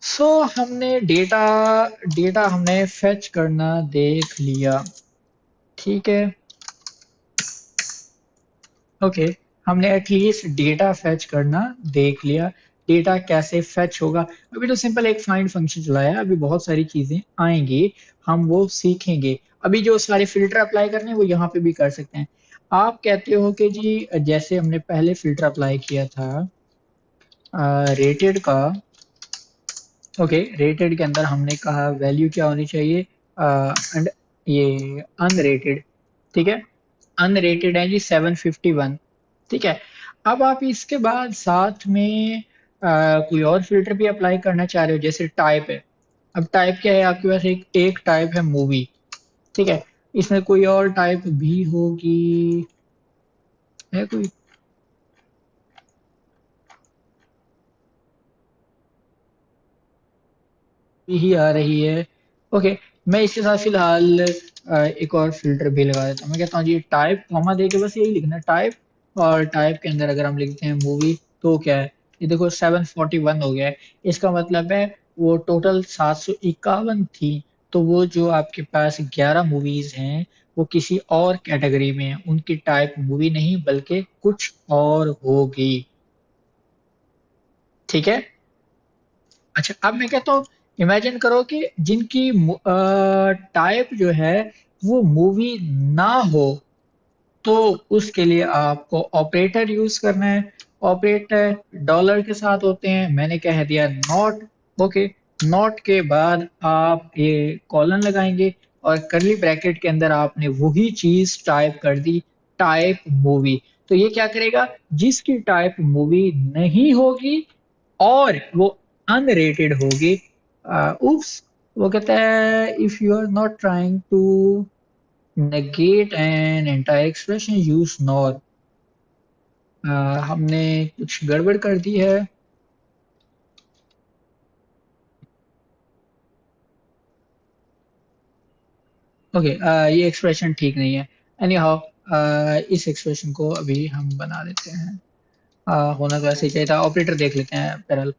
सो हमने डेटा डेटा हमने फेच करना देख लिया, ठीक है। ओके, हमने एटलीस्ट डेटा फेच करना देख लिया। डेटा कैसे फेच होगा, अभी तो सिंपल एक फाइंड फंक्शन चलाया है, अभी बहुत सारी चीजें आएंगी, हम वो सीखेंगे। अभी जो सारे फिल्टर अप्लाई करने हैं वो यहाँ पे भी कर सकते हैं। आप कहते हो कि जी जैसे हमने पहले फिल्टर अप्लाई किया था रेटेड का, ओके रेटेड के अंदर हमने कहा वैल्यू क्या होनी चाहिए, एंड ये अनरेटेड, ठीक है। अनरेटेड है जी 751, ठीक है। अब आप इसके बाद साथ में कोई और फिल्टर भी अप्लाई करना चाह रहे हो, जैसे टाइप है। अब टाइप क्या है आपके पास, एक एक टाइप है मूवी, ठीक है। इसमें कोई और टाइप भी होगी, है कोई? ही आ रही है, ओके। मैं इसके साथ फिलहाल एक और फिल्टर भी लगा देता हूँ। मैं कहता हूँ जी टाइप कॉमा दे के बस यही लिखना है टाइप, और टाइप के अंदर अगर हम लिखते हैं मूवी तो क्या है, ये देखो 741 हो गया है। इसका मतलब है वो टोटल 751 थी, तो वो जो आपके पास 11 मूवीज हैं वो किसी और कैटेगरी में है, उनकी टाइप मूवी नहीं बल्कि कुछ और होगी, ठीक है। अच्छा अब मैं कहता हूँ इमेजिन करो कि जिनकी टाइप जो है वो मूवी ना हो, तो उसके लिए आपको ऑपरेटर यूज करना है। ऑपरेटर डॉलर के साथ होते हैं, मैंने कह दिया नॉट, ओके। नॉट के बाद आप ये कॉलन लगाएंगे और करली ब्रैकेट के अंदर आपने वही चीज टाइप कर दी, टाइप मूवी। तो ये क्या करेगा, जिसकी टाइप मूवी नहीं होगी और वो अनरेटेड होगी, उप्स, वो कहता है if you are not trying to negate an entire expression use nor। हमने कुछ गड़बड़ कर दी है। ओके ये एक्सप्रेशन ठीक नहीं है। एनी हाउ इस एक्सप्रेशन को अभी हम बना देते हैं। होना तो ऐसे ही चाहिए था। ऑपरेटर देख लेते हैं पैरल।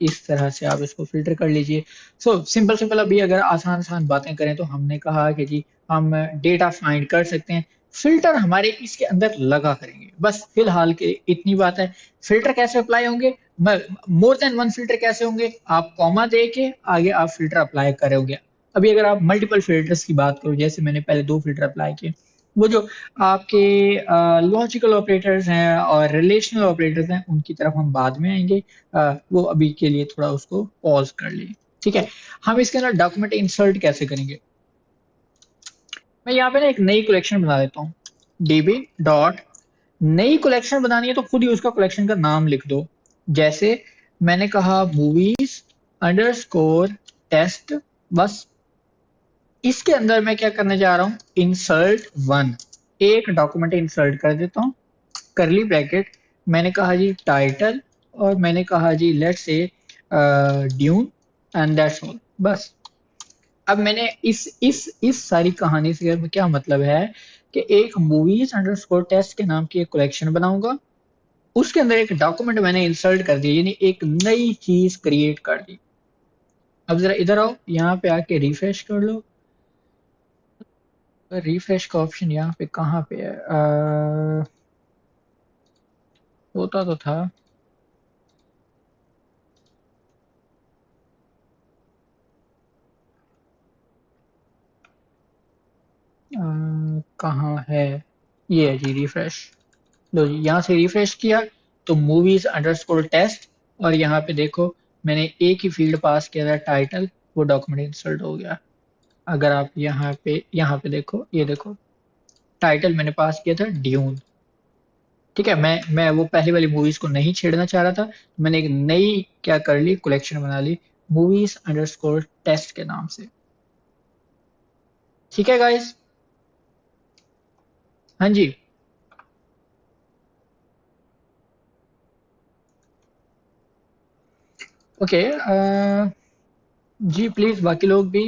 इस तरह से आप इसको फिल्टर कर लीजिए। सो सिंपल सिंपल अभी अगर आसान आसान बातें करें तो हमने कहा कि जी हम डेटा फाइंड कर सकते हैं, फिल्टर हमारे इसके अंदर लगा करेंगे, बस फिलहाल के इतनी बात है। फिल्टर कैसे अप्लाई होंगे, मोर देन वन फिल्टर कैसे होंगे, आप कॉमा दे के आगे आप फिल्टर अप्लाई करोगे। अभी अगर आप मल्टीपल फिल्टर्स की बात करो, जैसे मैंने पहले दो फिल्टर अप्लाई किए, वो जो आपके लॉजिकल ऑपरेटर्स हैं और रिलेशनल ऑपरेटर्स हैं उनकी तरफ हम बाद में आएंगे। वो अभी के लिए थोड़ा उसको पॉज कर लिए। ठीक है, हम इसके अंदर डॉक्यूमेंट इंसर्ट कैसे करेंगे? मैं यहाँ पे ना एक नई कलेक्शन बना देता हूँ, डीबी डॉट, नई कलेक्शन बनानी है तो खुद ही उसका कलेक्शन का नाम लिख दो। जैसे मैंने कहा मूवीज अंडरस्कोर टेस्ट, बस इसके अंदर मैं क्या करने जा रहा हूँ, इंसर्ट वन, एक डॉक्यूमेंट इंसर्ट कर देता हूँ, करली ब्रैकेट, मैंने कहा जी टाइटल, और मैंने कहा जी let's say Dune, and that's all, बस। अब मैंने इस सारी कहानी से क्या मतलब है कि एक मूवीज अंडरस्कोर टेस्ट के नाम की एक कलेक्शन बनाऊंगा, उसके अंदर एक डॉक्यूमेंट मैंने इंसर्ट कर दिया, यानी एक नई चीज क्रिएट कर दी। अब जरा इधर आओ, यहाँ पे आके रिफ्रेश कर लो। रिफ्रेश का ऑप्शन यहाँ पे कहाँ पे है? होता तो था, कहाँ है? ये है जी रिफ्रेश। लो जी, यहाँ से रिफ्रेश किया तो मूवीज अंडरस्कोर टेस्ट, और यहाँ पे देखो मैंने एक ही फील्ड पास किया था, टाइटल, वो डॉक्यूमेंट इंसर्ट हो गया। अगर आप यहाँ पे देखो, ये देखो टाइटल मैंने पास किया था ड्यून। ठीक है, मैं वो पहली वाली मूवीज को नहीं छेड़ना चाह रहा था, तो मैंने एक नई क्या कर ली, कलेक्शन बना ली, मूवीज अंडरस्कोर टेस्ट के नाम से। ठीक है गाइस? हाँ जी। ओके, जी प्लीज बाकी लोग भी।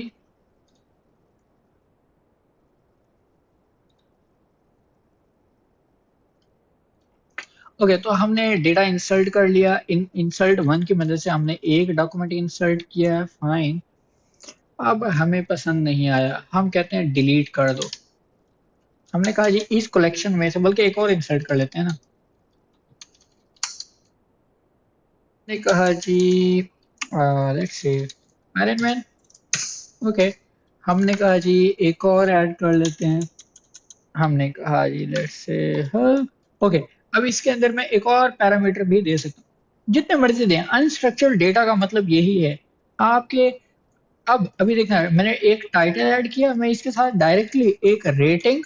ओके, तो हमने डेटा इंसर्ट कर लिया, इंसर्ट वन की मदद से हमने एक डॉक्यूमेंट इंसर्ट किया है, फाइन। अब हमें पसंद नहीं आया, हम कहते हैं डिलीट कर दो। हमने कहा जी इस कलेक्शन में से, बल्कि एक और इंसर्ट कर लेते हैं ना, हमने कहा जी let's say Iron Man. Okay, हमने कहा जी एक और ऐड कर लेते हैं, हमने कहा जी लेट्स से हल्क। ओके, अब इसके अंदर मैं एक और पैरामीटर भी दे सकता हूँ, जितने मर्जी दें, अनस्ट्रक्चर्ड डेटा का मतलब यही है आपके। अब अभी देखना है, मैंने एक टाइटल ऐड किया, मैं इसके साथ डायरेक्टली एक रेटिंग,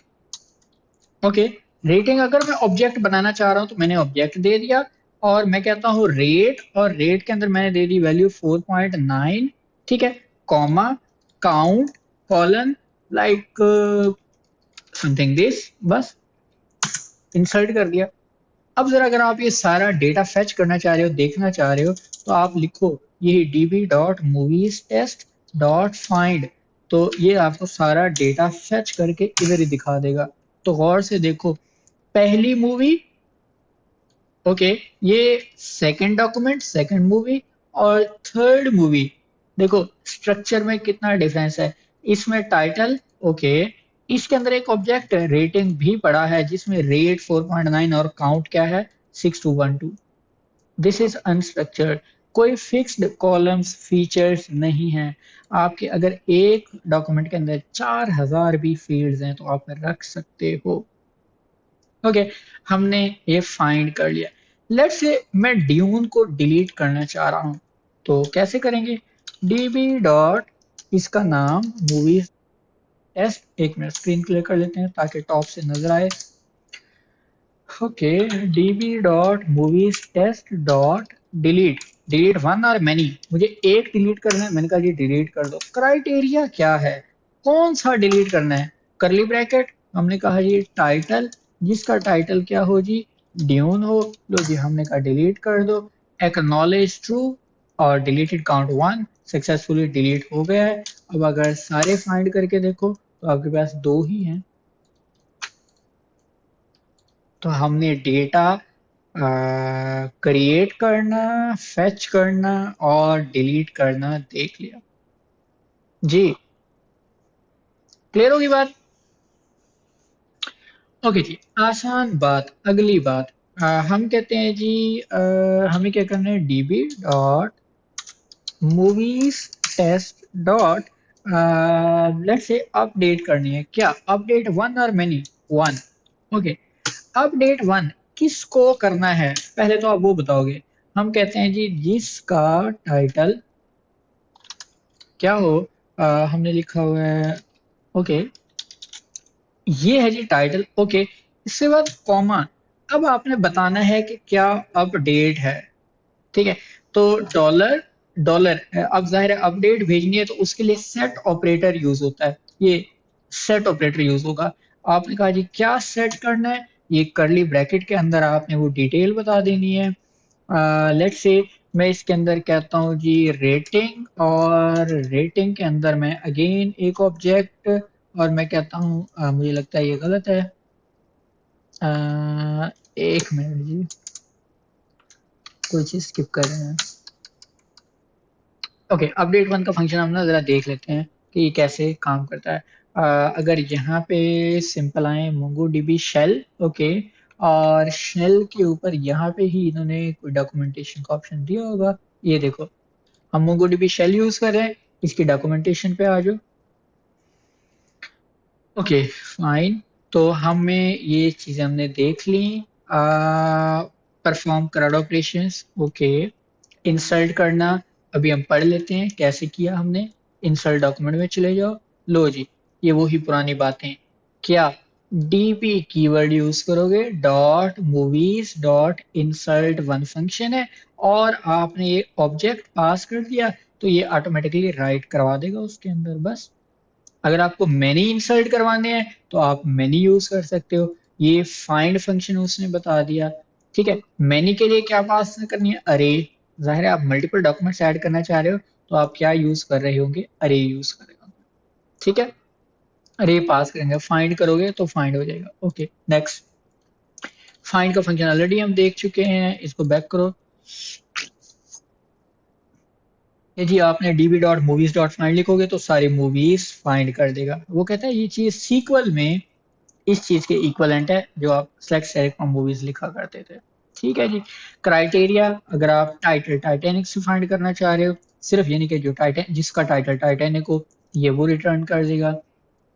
ओके, रेटिंग अगर मैं ऑब्जेक्ट बनाना चाह रहा हूं तो मैंने ऑब्जेक्ट दे दिया, और मैं कहता हूँ रेट, और रेट के अंदर मैंने दे दी वैल्यू 4.9, ठीक है, comma, count, colon, like something this, बस इंसर्ट कर दिया। अब जरा अगर आप ये सारा डेटा फेच करना चाह रहे हो, देखना चाह रहे हो, तो आप लिखो यही DB dot movies test dot find, तो ये आपको सारा डेटा फेच करके इधर ही दिखा देगा। तो गौर से देखो, पहली मूवी, ओके, ये सेकंड डॉक्यूमेंट, सेकंड मूवी, और थर्ड मूवी, देखो स्ट्रक्चर में कितना डिफरेंस है। इसमें टाइटल, ओके, इसके अंदर एक ऑब्जेक्ट रेटिंग भी पड़ा है जिसमें रेट 4.9 और काउंट क्या है, 6212। दिस इज अनस्ट्रक्चर्ड, कोई फिक्स्ड कॉलम्स फीचर्स नहीं है। आपके अगर एक डॉक्यूमेंट के अंदर 4000 भी फील्ड्स हैं तो आप रख सकते हो। ओके, हमने ये फाइंड कर लिया। लेट्स से मैं ड्यून को डिलीट करना चाह रहा हूं, तो कैसे करेंगे? डीबी डॉट, इसका नाम मूवीज टेस्ट, एक मिनट स्क्रीन क्लियर कर लेते हैं ताकि टॉप से नजर आए। Okay, DB dot movies test dot delete, delete one और मैनी, मुझे एक डिलीट करना है, मैंने कहा जी डिलीट कर दो। क्राइटेरिया क्या है, कौन सा डिलीट करना है? करली ब्रैकेट, हमने कहा जी टाइटल, जिसका टाइटल क्या हो जी, ड्यून हो, लो जी हमने कहा डिलीट कर दो। एक्नॉलेज ट्रू, और deleted count one, successfully delete हो गया है। अब अगर सारे फाइंड करके देखो तो आपके पास दो ही हैं। तो हमने डेटा क्रिएट करना, फेच करना और डिलीट करना देख लिया जी। क्लियर होगी बात? ओके जी, आसान बात, अगली बात, हम कहते हैं जी हमें क्या करना है, DB dot movies test dot, let's से अपडेट करनी है, क्या अपडेट वन और many, one. Okay, update one किसको करना है, पहले तो आप वो बताओगे। हम कहते हैं जी जिसका टाइटल क्या हो, हमने लिखा हुआ है, ओके, ये है जी टाइटल, ओके, इसके बाद कॉमा। अब आपने बताना है कि क्या अपडेट है, ठीक है। तो डॉलर डॉलर, अब जाहिर है अपडेट भेजनी है तो उसके लिए सेट ऑपरेटर यूज होता है, ये सेट ऑपरेटर यूज होगा। आपने कहा जी क्या सेट करना है, ये करली ब्रैकेट के अंदर आपने वो डिटेल बता देनी है। लेट्स से मैं इसके अंदर कहता हूँ जी रेटिंग, और रेटिंग के अंदर मैं अगेन एक ऑब्जेक्ट, और मैं कहता हूँ मुझे लगता है ये गलत है, एक मिनट जी, कोई चीज स्किप कर रहे हैं। ओके, अपडेट वन का फंक्शन हम ना जरा देख लेते हैं कि ये कैसे काम करता है। अगर यहाँ पे सिंपल आए मोंगो डीबी शेल, ओके, और शेल के ऊपर यहाँ पे ही इन्होंने कोई डॉक्यूमेंटेशन का ऑप्शन दिया होगा, ये देखो, हम मोंगो डीबी शेल यूज कर रहे हैं, इसकी डॉक्यूमेंटेशन पे आ जाओ। ओके फाइन, तो हमें ये चीजें हमने देख ली, perform CRUD operations, okay, insert करना, अभी हम पढ़ लेते हैं कैसे किया हमने। इंसर्ट डॉक्यूमेंट में चले जाओ, लो जी, ये वही पुरानी बातें, क्या डीपी कीवर्ड यूज करोगे, dot movies dot insert one function है, और आपने ये ऑब्जेक्ट पास कर दिया तो ये ऑटोमेटिकली राइट करवा देगा उसके अंदर, बस। अगर आपको मैनी इंसर्ट करवाने हैं तो आप मैनी यूज कर सकते हो, ये फाइंड फंक्शन उसने बता दिया, ठीक है। मैनी के लिए क्या पास करनी है, अरे, जाहिर है आप मल्टीपल डॉक्यूमेंट्स ऐड करना चाह रहे हो तो आप क्या यूज कर रहे होंगे, अरे यूज कर रहे होंगे, ठीक है। अरे पास करेंगे, फाइंड करोगे तो फाइंड हो जाएगा, ओके नेक्स्ट। फाइंड का फंक्शन ऑलरेडी हम देख चुके हैं, इसको बैक करो। ये जी आपने dB dot movies dot find लिखोगे तो सारी मूवीज फाइंड कर देगा, वो कहता है ये चीज सीक्वल में इस चीज के इक्वलेंट है जो आप सेलेक्ट सेलेक्ट फ्रॉम मूवीज लिखा करते थे, ठीक है जी। क्राइटेरिया, अगर आप टाइटल टाइटैनिक से फाइंड करना चाह रहे हो, सिर्फ यानी कि जो टाइटन जिसका टाइटल टाइटैनिक हो, ये वो रिटर्न कर देगा,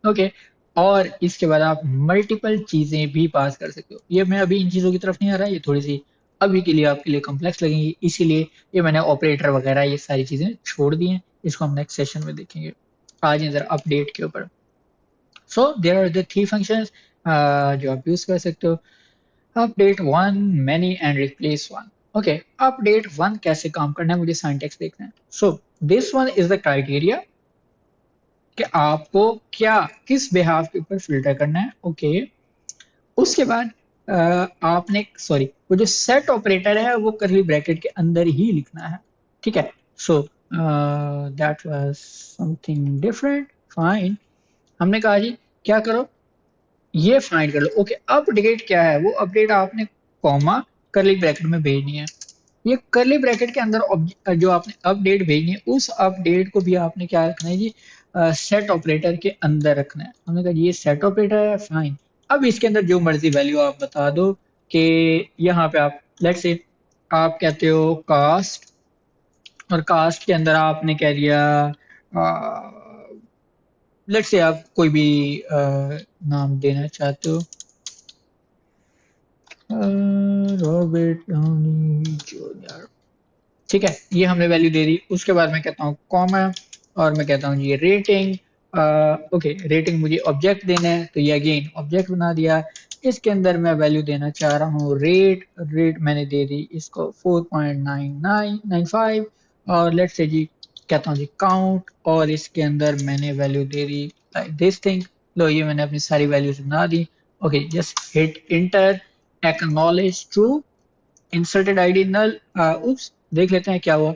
ओके। और इसके बाद आप मल्टीपल चीजें भी पास कर सकते हो, ये मैं अभी इन चीजों की तरफ नहीं आ रहा, ये थोड़ी सी अभी के लिए आपके लिए कॉम्प्लेक्स लगेंगी, इसीलिए ये मैंने ऑपरेटर वगैरह ये सारी चीजें छोड़ दी हैं, इसको हम नेक्स्ट सेशन में देखेंगे। आज जरा अपडेट के ऊपर। So there are the three functions जो आप यूज कर सकते हो, update one, many and replace one. Okay, update one कैसे काम करना है, मुझे सिंटैक्स देखना है। So this one is the criteria कि आपको क्या किस बिहाफ के ऊपर फिल्टर करना है, ओके। उसके बाद आपने सॉरी वो जो सेट ऑपरेटर है वो करली ब्रैकेट के अंदर ही लिखना है, ठीक है। So that was something different, fine. हमने कहा जी क्या करो, ये फाइंड कर लो, ओके। अपडेट क्या है, वो अपडेट आपने कॉमा करली ब्रैकेट में भेजनी है, ये करली ब्रैकेट के अंदर जो आपने अपडेट भेजनी है उस अपडेट को भी आपने क्या रखना है जी, सेट ऑपरेटर के अंदर रखना है। हमने कहा ये सेट ऑपरेटर है, फाइन। अब इसके अंदर जो मर्जी वैल्यू आप बता दो, कि यहाँ पे आप लेट्स से आप कहते हो कास्ट, और कास्ट के अंदर आपने कह दिया लेट्स से आप कोई भी नाम देना चाहते हो, रॉबर्ट डाउनी जूनियर, ठीक है, ये हमने वैल्यू दे दी। उसके बाद मैं कहता हूँ कॉमा, और मैं कहता हूँ ये रेटिंग, ओके, रेटिंग मुझे ऑब्जेक्ट देना है तो ये अगेन ऑब्जेक्ट बना दिया। इसके अंदर मैं वैल्यू देना चाह रहा हूँ रेट, रेट मैंने दे दी इसको 4.9995, और लेट्स से जी कहता हूँ जी काउंट, और इसके अंदर मैंने वैल्यू दे दी लाइक दिस थिंग। लो ये मैंने अपनी सारी वैल्यूज बना दी, okay, just hit enter, acknowledge true, inserted ID null, oops, देख लेते हैं क्या हुआ,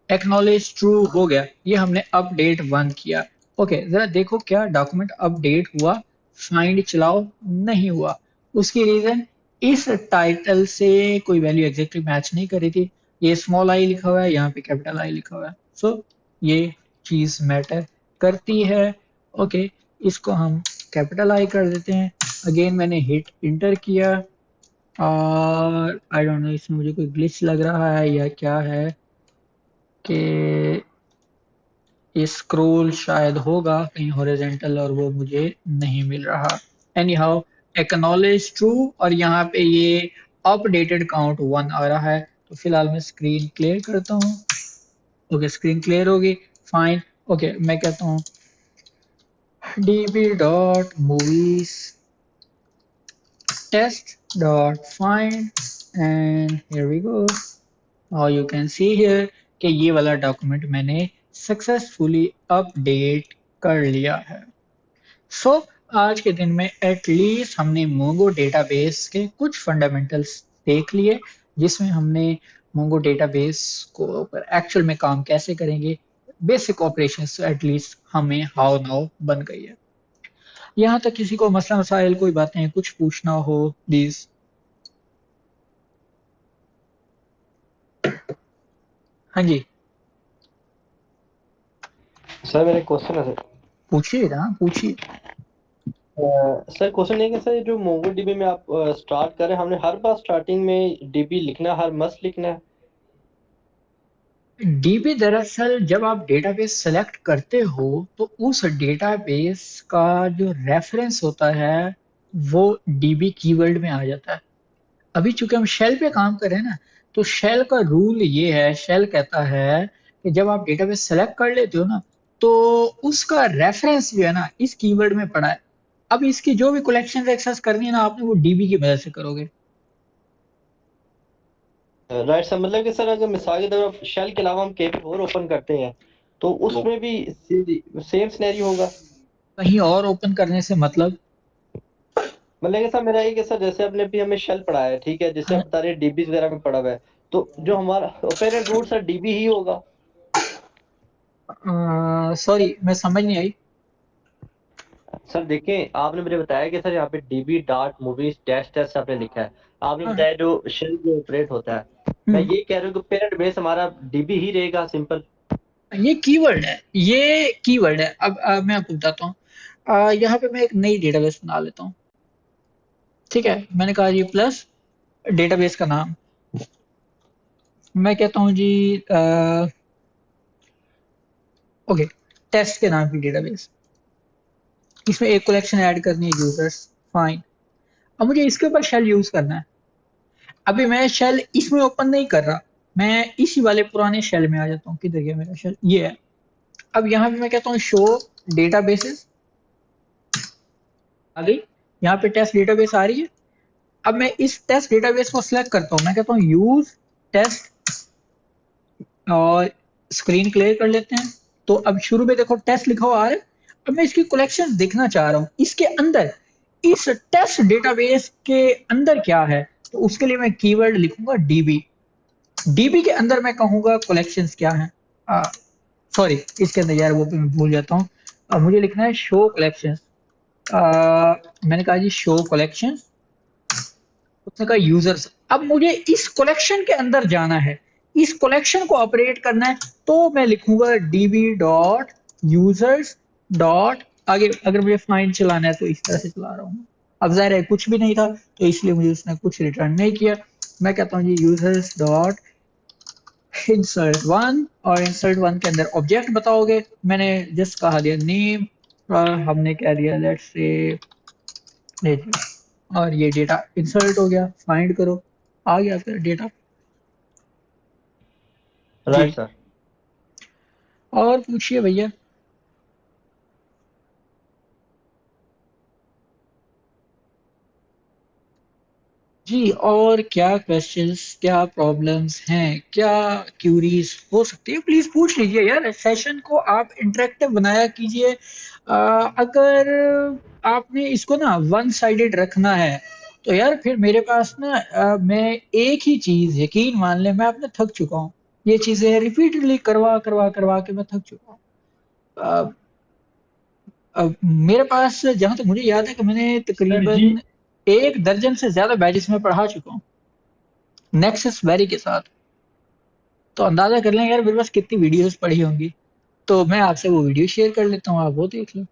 एक्नॉलेज ट्रू हो गया, ये हमने अपडेट वन किया, ओके। जरा देखो क्या डॉक्यूमेंट अपडेट हुआ, फाइंड चलाओ, नहीं हुआ। उसकी रीजन, इस टाइटल से कोई वैल्यू एग्जैक्टली मैच नहीं कर रही थी, ये स्मॉल आई लिखा हुआ है, यहाँ पे कैपिटल आई लिखा हुआ है, सो ये चीज मैटर करती है, ओके। इसको हम कैपिटल आई कर देते हैं, अगेन मैंने हिट इंटर किया, और आई डोंट नो इसमें मुझे कोई ग्लिच लग रहा है या क्या है, कि ये स्क्रॉल शायद होगा कहीं हॉरिजॉन्टल और वो मुझे नहीं मिल रहा। एनी हाउ, एक्नॉलेज ट्रू, और यहाँ पे ये अपडेटेड काउंट वन आ रहा है, तो फिलहाल मैं स्क्रीन क्लियर करता हूँ, ओके, स्क्रीन क्लियर होगी, फाइन। ओके, मैं कहता हूँ db.movies test.find and here we go. और you can see here कि ये वाला डॉक्यूमेंट मैंने सक्सेसफुली अपडेट कर लिया है। आज के दिन में एटलीस्ट हमने मोंगो डेटाबेस के कुछ फंडामेंटल्स देख लिए, जिसमें हमने मोंगो डेटाबेस को ऊपर एक्चुअल में काम कैसे करेंगे, बेसिक ऑपरेशंस एटलीस्ट हमें हाउ नाउ बन गई है। यहाँ तक किसी को मसला मसाइल कोई बातें कुछ पूछना हो प्लीज। हाँ जी, सर मेरा क्वेश्चन है सर। पूछिए ना, पूछिए। सर क्वेश्चन ये कि सर जो मोंगोडीबी में आप स्टार्ट कर रहे हैं, हमने हर बार स्टार्टिंग में डीबी लिखना है, हर मस्ट लिखना है? डीबी दरअसल जब आप डेटाबेस सेलेक्ट करते हो तो उस डेटाबेस का जो रेफरेंस होता है वो डीबी कीवर्ड में आ जाता है। अभी चूंकि हम शेल पे काम कर रहे हैं ना, तो शेल का रूल ये है, शेल कहता है कि जब आप डेटाबेस सेलेक्ट कर लेते हो ना, तो उसका रेफरेंस जो है ना इस कीवर्ड में पड़ा है। अब इसकी जो भी कलेक्शन एक्सेस करनी है ना आपने, वो डीबी की मदद से करोगे। राइट सर, मतलब कि सर अगर मिसाल के तौर पर शेल के अलावा हम केबी और ओपन करते हैं तो उसमें भी सेम सिनेरियो होगा? कहीं और ओपन करने से मतलब? मतलब कि सर मेरा ये कि सर जैसे अपने भी हमें शेल पढ़ा है, ठीक है, जैसे आप बता रहे हैं डीबी वगैरह में पड़ा हुआ है, तो जो हमारा पेरेंट रूट सर डीबी ही होगा? सॉरी, मैं समझ नहीं आई। सर देखें, आपने मुझे बताया कि सर यहाँ पे dB dot movies dash dash आपने लिखा है, आपने हाँ, बताया जो शेल जो ऑपरेट होता है। मैं हम्म, ये कह रहा हूँ कि पेरेंट बेस हमारा डीबी ही रहेगा, सिंपल। ये कीवर्ड है, ये कीवर्ड है। अब मैं आपको बताता हूँ। यहाँ पे मैं एक नई डेटाबेस बना लेता हूँ। ठीक है, मैंने कहा जी प्लस डेटाबेस का नाम, मैं कहता हूँ जी ओके, टेस्ट के नाम की डेटाबेस। इसमें एक कलेक्शन ऐड करनी है, यूजर्स, फाइन। अब मुझे इसके ऊपर शेल यूज करना है। अभी मैं शेल इसमें ओपन नहीं कर रहा, मैं इसी वाले पुराने शेल में आ जाता हूँ। किधर गया मेरा शेल, ये है। अब यहाँ पे मैं कहता हूँ शो डेटाबेसेस, आ गई। यहाँ पे टेस्ट डेटाबेस आ रही है। अब मैं इस टेस्ट डेटाबेस को सिलेक्ट करता हूँ, मैं कहता हूँ यूज टेस्ट और स्क्रीन क्लियर कर लेते हैं। तो अब शुरू में देखो टेस्ट लिखा हुआ आ रहा है। अब मैं इसकी कलेक्शन देखना चाह रहा हूँ, इसके अंदर इस टेस्ट डेटाबेस के अंदर क्या है। तो उसके लिए मैं कीवर्ड लिखूंगा डीबी। डीबी के अंदर मैं कहूंगा कलेक्शंस क्या है। सॉरी, इसके अंदर यार वो भी मैं भूल जाता हूँ। अब मुझे लिखना है शो कलेक्शंस। मैंने कहा जी शो कलेक्शन, उसने कहा यूजर्स। अब मुझे इस कलेक्शन के अंदर जाना है, इस कलेक्शन को ऑपरेट करना है, तो मैं लिखूंगा डीबी डॉट यूजर्स डॉट आगे। अगर मुझे फाइंड चलाना है तो इस तरह से चला रहा हूँ। अब जाहिर है कुछ भी नहीं था, तो इसलिए मुझे उसने कुछ रिटर्न नहीं किया। मैं कहता हूँ जी यूजर्स डॉट इंसर्ट वन, और इंसर्ट वन के अंदर ऑब्जेक्ट बताओगे। मैंने जस्ट कहा दिया नेम, हमने कह दिया लेट्स से, और ये डेटा इंसर्ट हो गया। फाइंड करो, आ गया फिर डेटा। राइट जी, सर। और पूछिए भैया। जी, और क्या क्वेश्चंस, क्या प्रॉब्लम्स हैं, क्या क्यूरीज हो सकती है, प्लीज पूछ लीजिए यार। सेशन को आप इंटरेक्टिव बनाया कीजिए। अगर आपने इसको ना वन साइडेड रखना है, तो यार फिर मेरे पास ना मैं एक ही चीज, यकीन मान ले, मैं अपने थक चुका हूँ। ये चीजें रिपीटेडली करवा करवा करवा के मैं थक चुका हूँ। अ, मेरे पास जहां तक मुझे याद है कि मैंने सर जी। तकरीबन 1 दर्जन से ज्यादा बैचेस में पढ़ा चुका हूँ नेक्सस वेरी के साथ। तो अंदाजा कर लें यार मेरे पास कितनी वीडियोस पड़ी होंगी। तो मैं आपसे वो वीडियो शेयर कर लेता हूँ, आप वो देख लो।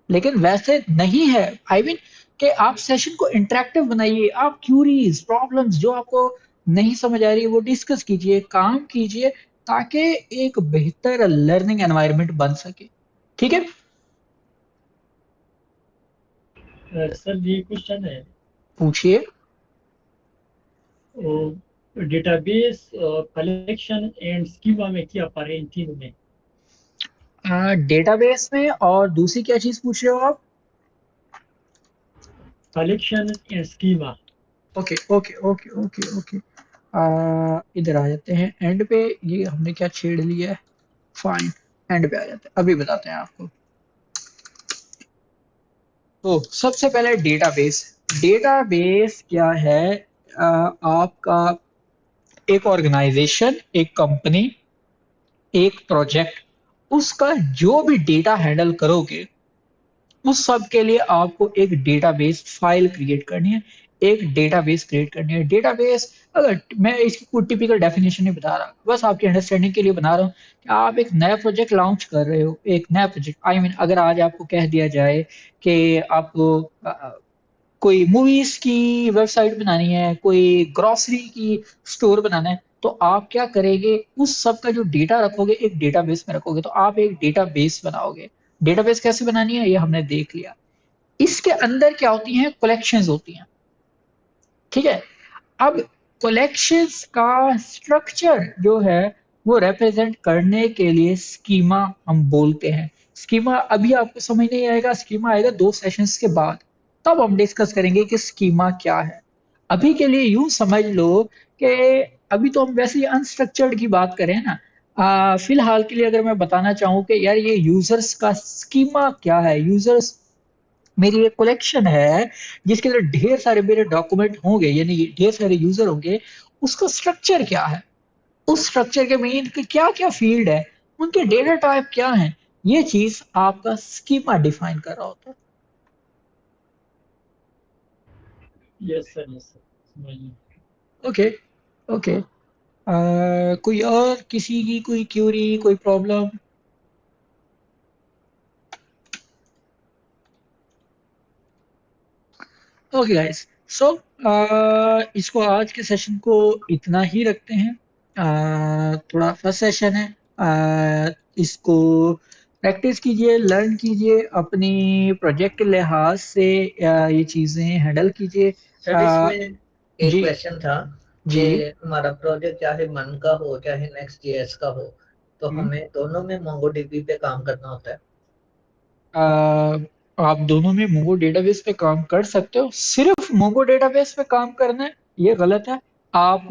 लेकिन वैसे नहीं है, आई मीन कि आप सेशन को इंटरेक्टिव बनाइए। आप क्यूरीज प्रॉब्लम्स जो आपको नहीं समझ आ रही है वो डिस्कस कीजिए, काम कीजिए, ताकि एक बेहतर लर्निंग एनवायरनमेंट बन सके। ठीक है, सर जी क्वेश्चन है। पूछिए। डेटाबेस कलेक्शन एंड स्कीमा में क्या फर्क है इन तीनों में? डेटाबेस में और दूसरी क्या चीज पूछ रहे हो आप? Collection schema. Okay okay okay okay okay. इधर आ जाते हैं एंड पे। ये हमने क्या छेड़ लिया है? फाइन, एंड पे आ जाते हैं, अभी बताते हैं आपको। तो सबसे पहले डेटाबेस। डेटाबेस क्या है? आपका एक ऑर्गेनाइजेशन, एक कंपनी, एक प्रोजेक्ट, उसका जो भी डेटा हैंडल करोगे उस सब के लिए आपको एक डेटाबेस फाइल क्रिएट करनी है, एक डेटाबेस क्रिएट करनी है। डेटाबेस, अगर मैं इसकी कोई टिपिकल डेफिनेशन नहीं बता रहा, बस आपकी अंडरस्टैंडिंग के लिए बना रहा हूँ कि आप एक नया प्रोजेक्ट लॉन्च कर रहे हो, एक नया प्रोजेक्ट आई मीन अगर आज आपको कह दिया जाए कि आपको कोई मूवीज की वेबसाइट बनानी है, कोई ग्रोसरी की स्टोर बनाना है, तो आप क्या करेंगे? उस सब का जो डेटा रखोगे एक डेटाबेस में रखोगे, तो आप एक डेटाबेस बनाओगे। डेटाबेस कैसे बनानी है ये हमने देख लिया। इसके अंदर क्या होती हैं? कलेक्शंस होती हैं, ठीक है। अब कलेक्शंस का स्ट्रक्चर जो है वो रिप्रेजेंट करने के लिए स्कीमा हम बोलते हैं। स्कीमा अभी आपको समझ नहीं आएगा, स्कीमा आएगा 2 सेशंस के बाद, तब हम डिस्कस करेंगे कि स्कीमा क्या है। अभी के लिए यूं समझ लो कि अभी तो हम वैसे ही अनस्ट्रक्चर्ड की बात करें ना। फिलहाल के लिए अगर मैं बताना चाहूँ कि यार ये यूजर्स का स्कीमा क्या है, यूजर्स मेरी एक कलेक्शन है जिसके अंदर ढेर सारे मेरे डॉक्यूमेंट होंगे, यानी ढेर सारे यूजर होंगे, उसका स्ट्रक्चर क्या है, उस स्ट्रक्चर के मेन के क्या क्या फील्ड है, उनके डेटा टाइप क्या है, ये चीज आपका स्कीमा डिफाइन कर रहा होता है। यस सर, यस सर, समझ गया। Okay okay. कोई और किसी की कोई क्यूरी, कोई प्रॉब्लम? ओके गाइस, सो इसको आज के सेशन को इतना ही रखते हैं। थोड़ा फर्स्ट सेशन है। इसको प्रैक्टिस कीजिए, लर्न कीजिए, अपनी प्रोजेक्ट के लिहाज से ये चीज़ें हैंडल कीजिए। सर इसमें एक जी क्वेश्चन था कि जी। हमारा प्रोजेक्ट चाहे मन का हो चाहे नेक्स्ट जेएस का हो, तो हम्म। हमें दोनों में मोंगोडीबी पे काम करना होता है। अ, आप दोनों में मोंगो डेटाबेस पे काम कर सकते हो, सिर्फ मोंगो डेटाबेस पे काम करना है ये गलत है। आप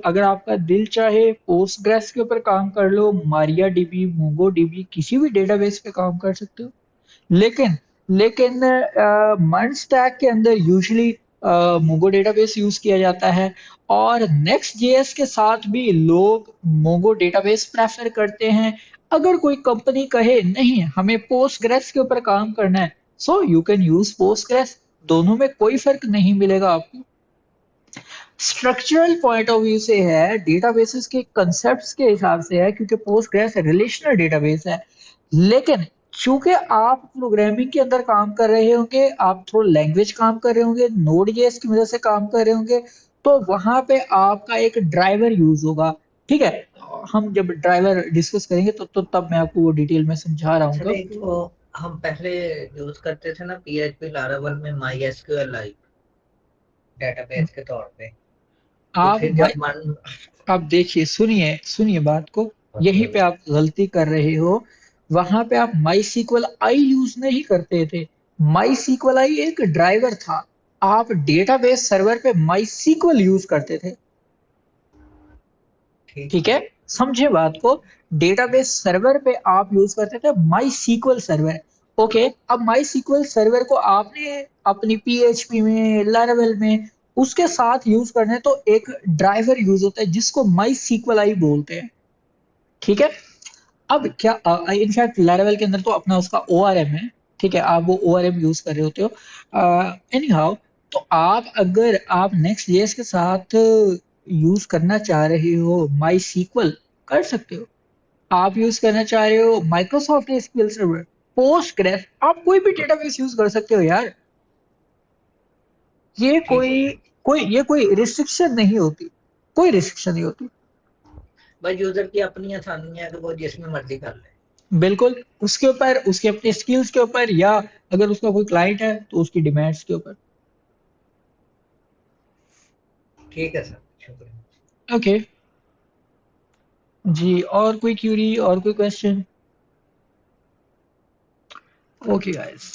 अगर आपका दिल चाहे पोस्टग्रेस के ऊपर काम कर लो, मारिया डीबी, मोंगो डीबी, किसी भी डेटाबेस पे काम कर सकते हो। लेकिन लेकिन मर्ज स्टैक के अंदर यूजुअली मोंगो डेटाबेस यूज किया जाता है, और नेक्स्ट जेएस के साथ भी लोग मोंगो डेटाबेस प्रेफर करते हैं। अगर कोई कंपनी कहे नहीं हमें पोस्टग्रेस के ऊपर काम करना है, so you can use Postgres, दोनों में कोई फर्क नहीं मिलेगा आपको। स्ट्रक्चरल पॉइंट ऑफ व्यू से है, डेटाबेसेस के कंसेप्ट्स के हिसाब से है, क्योंकि पोस्टग्रेस रिलेशनल डेटाबेस है। लेकिन चूंकि आप प्रोग्रामिंग के अंदर काम कर रहे होंगे, आप थोड़ा लैंग्वेज काम कर रहे होंगे, नोड जेएस की मदद से काम कर रहे होंगे, तो वहां पे आपका एक ड्राइवर यूज होगा, ठीक है। हम जब ड्राइवर डिस्कस करेंगे तो तब मैं आपको वो डिटेल में समझा रहा सर हूँ। एक तो हम पहले यूज करते थे ना पीएचपी लारावल में माई एसक्यूएल आई डेटाबेस के तौर पे, तो आप फिर जब मन। आप देखिए, सुनिए सुनिए बात को, यहीं ओके। पे आप गलती कर रहे हो। वहां पे आप माई सीक्वल आई यूज नहीं करते थे, माई सीक्वल आई एक ड्राइवर था। आप डेटाबेस सर्वर पे माई सीक्वल यूज करते थे, ठीक ठीक है। है। समझे बात को, डेटाबेस सर्वर पे आप यूज करते थे माई सीक्वल सर्वर। ओके, अब माई सीक्वल सर्वर को आपने अपनी पीएचपी में, लारावेल में उसके साथ यूज करना है, तो एक ड्राइवर यूज होता है जिसको माई सीक्वल आई बोलते हैं, ठीक है। अब क्या, इनफैक्ट लैरावेल के अंदर तो अपना उसका ओआरएम है, ठीक है, आप वो ओआरएम यूज कर रहे होते हो। एनी हाउ, तो आप अगर आप नेक्स्ट जेएस के साथ यूज करना चाह रहे हो माई सीक्वल, कर सकते हो। आप यूज करना चाह रहे हो माइक्रोसॉफ्ट एसक्यूएल सर्वर, पोस्टग्रेस, आप कोई भी डेटाबेस यूज कर सकते हो यार। ये ठीक है। कोई रिस्ट्रिक्शन नहीं होती, कोई रिस्ट्रिक्शन नहीं होती। बस यूजर की अपनी आसानी है कि वो जिसमें मर्जी कर ले। बिल्कुल, उसके ऊपर, उसके अपने स्किल्स के ऊपर, या अगर उसका कोई क्लाइंट है तो उसकी डिमांड्स के ऊपर। ठीक है सर, शुक्रिया। ओके जी, और कोई क्यूरी और कोई क्वेश्चन? Okay guys.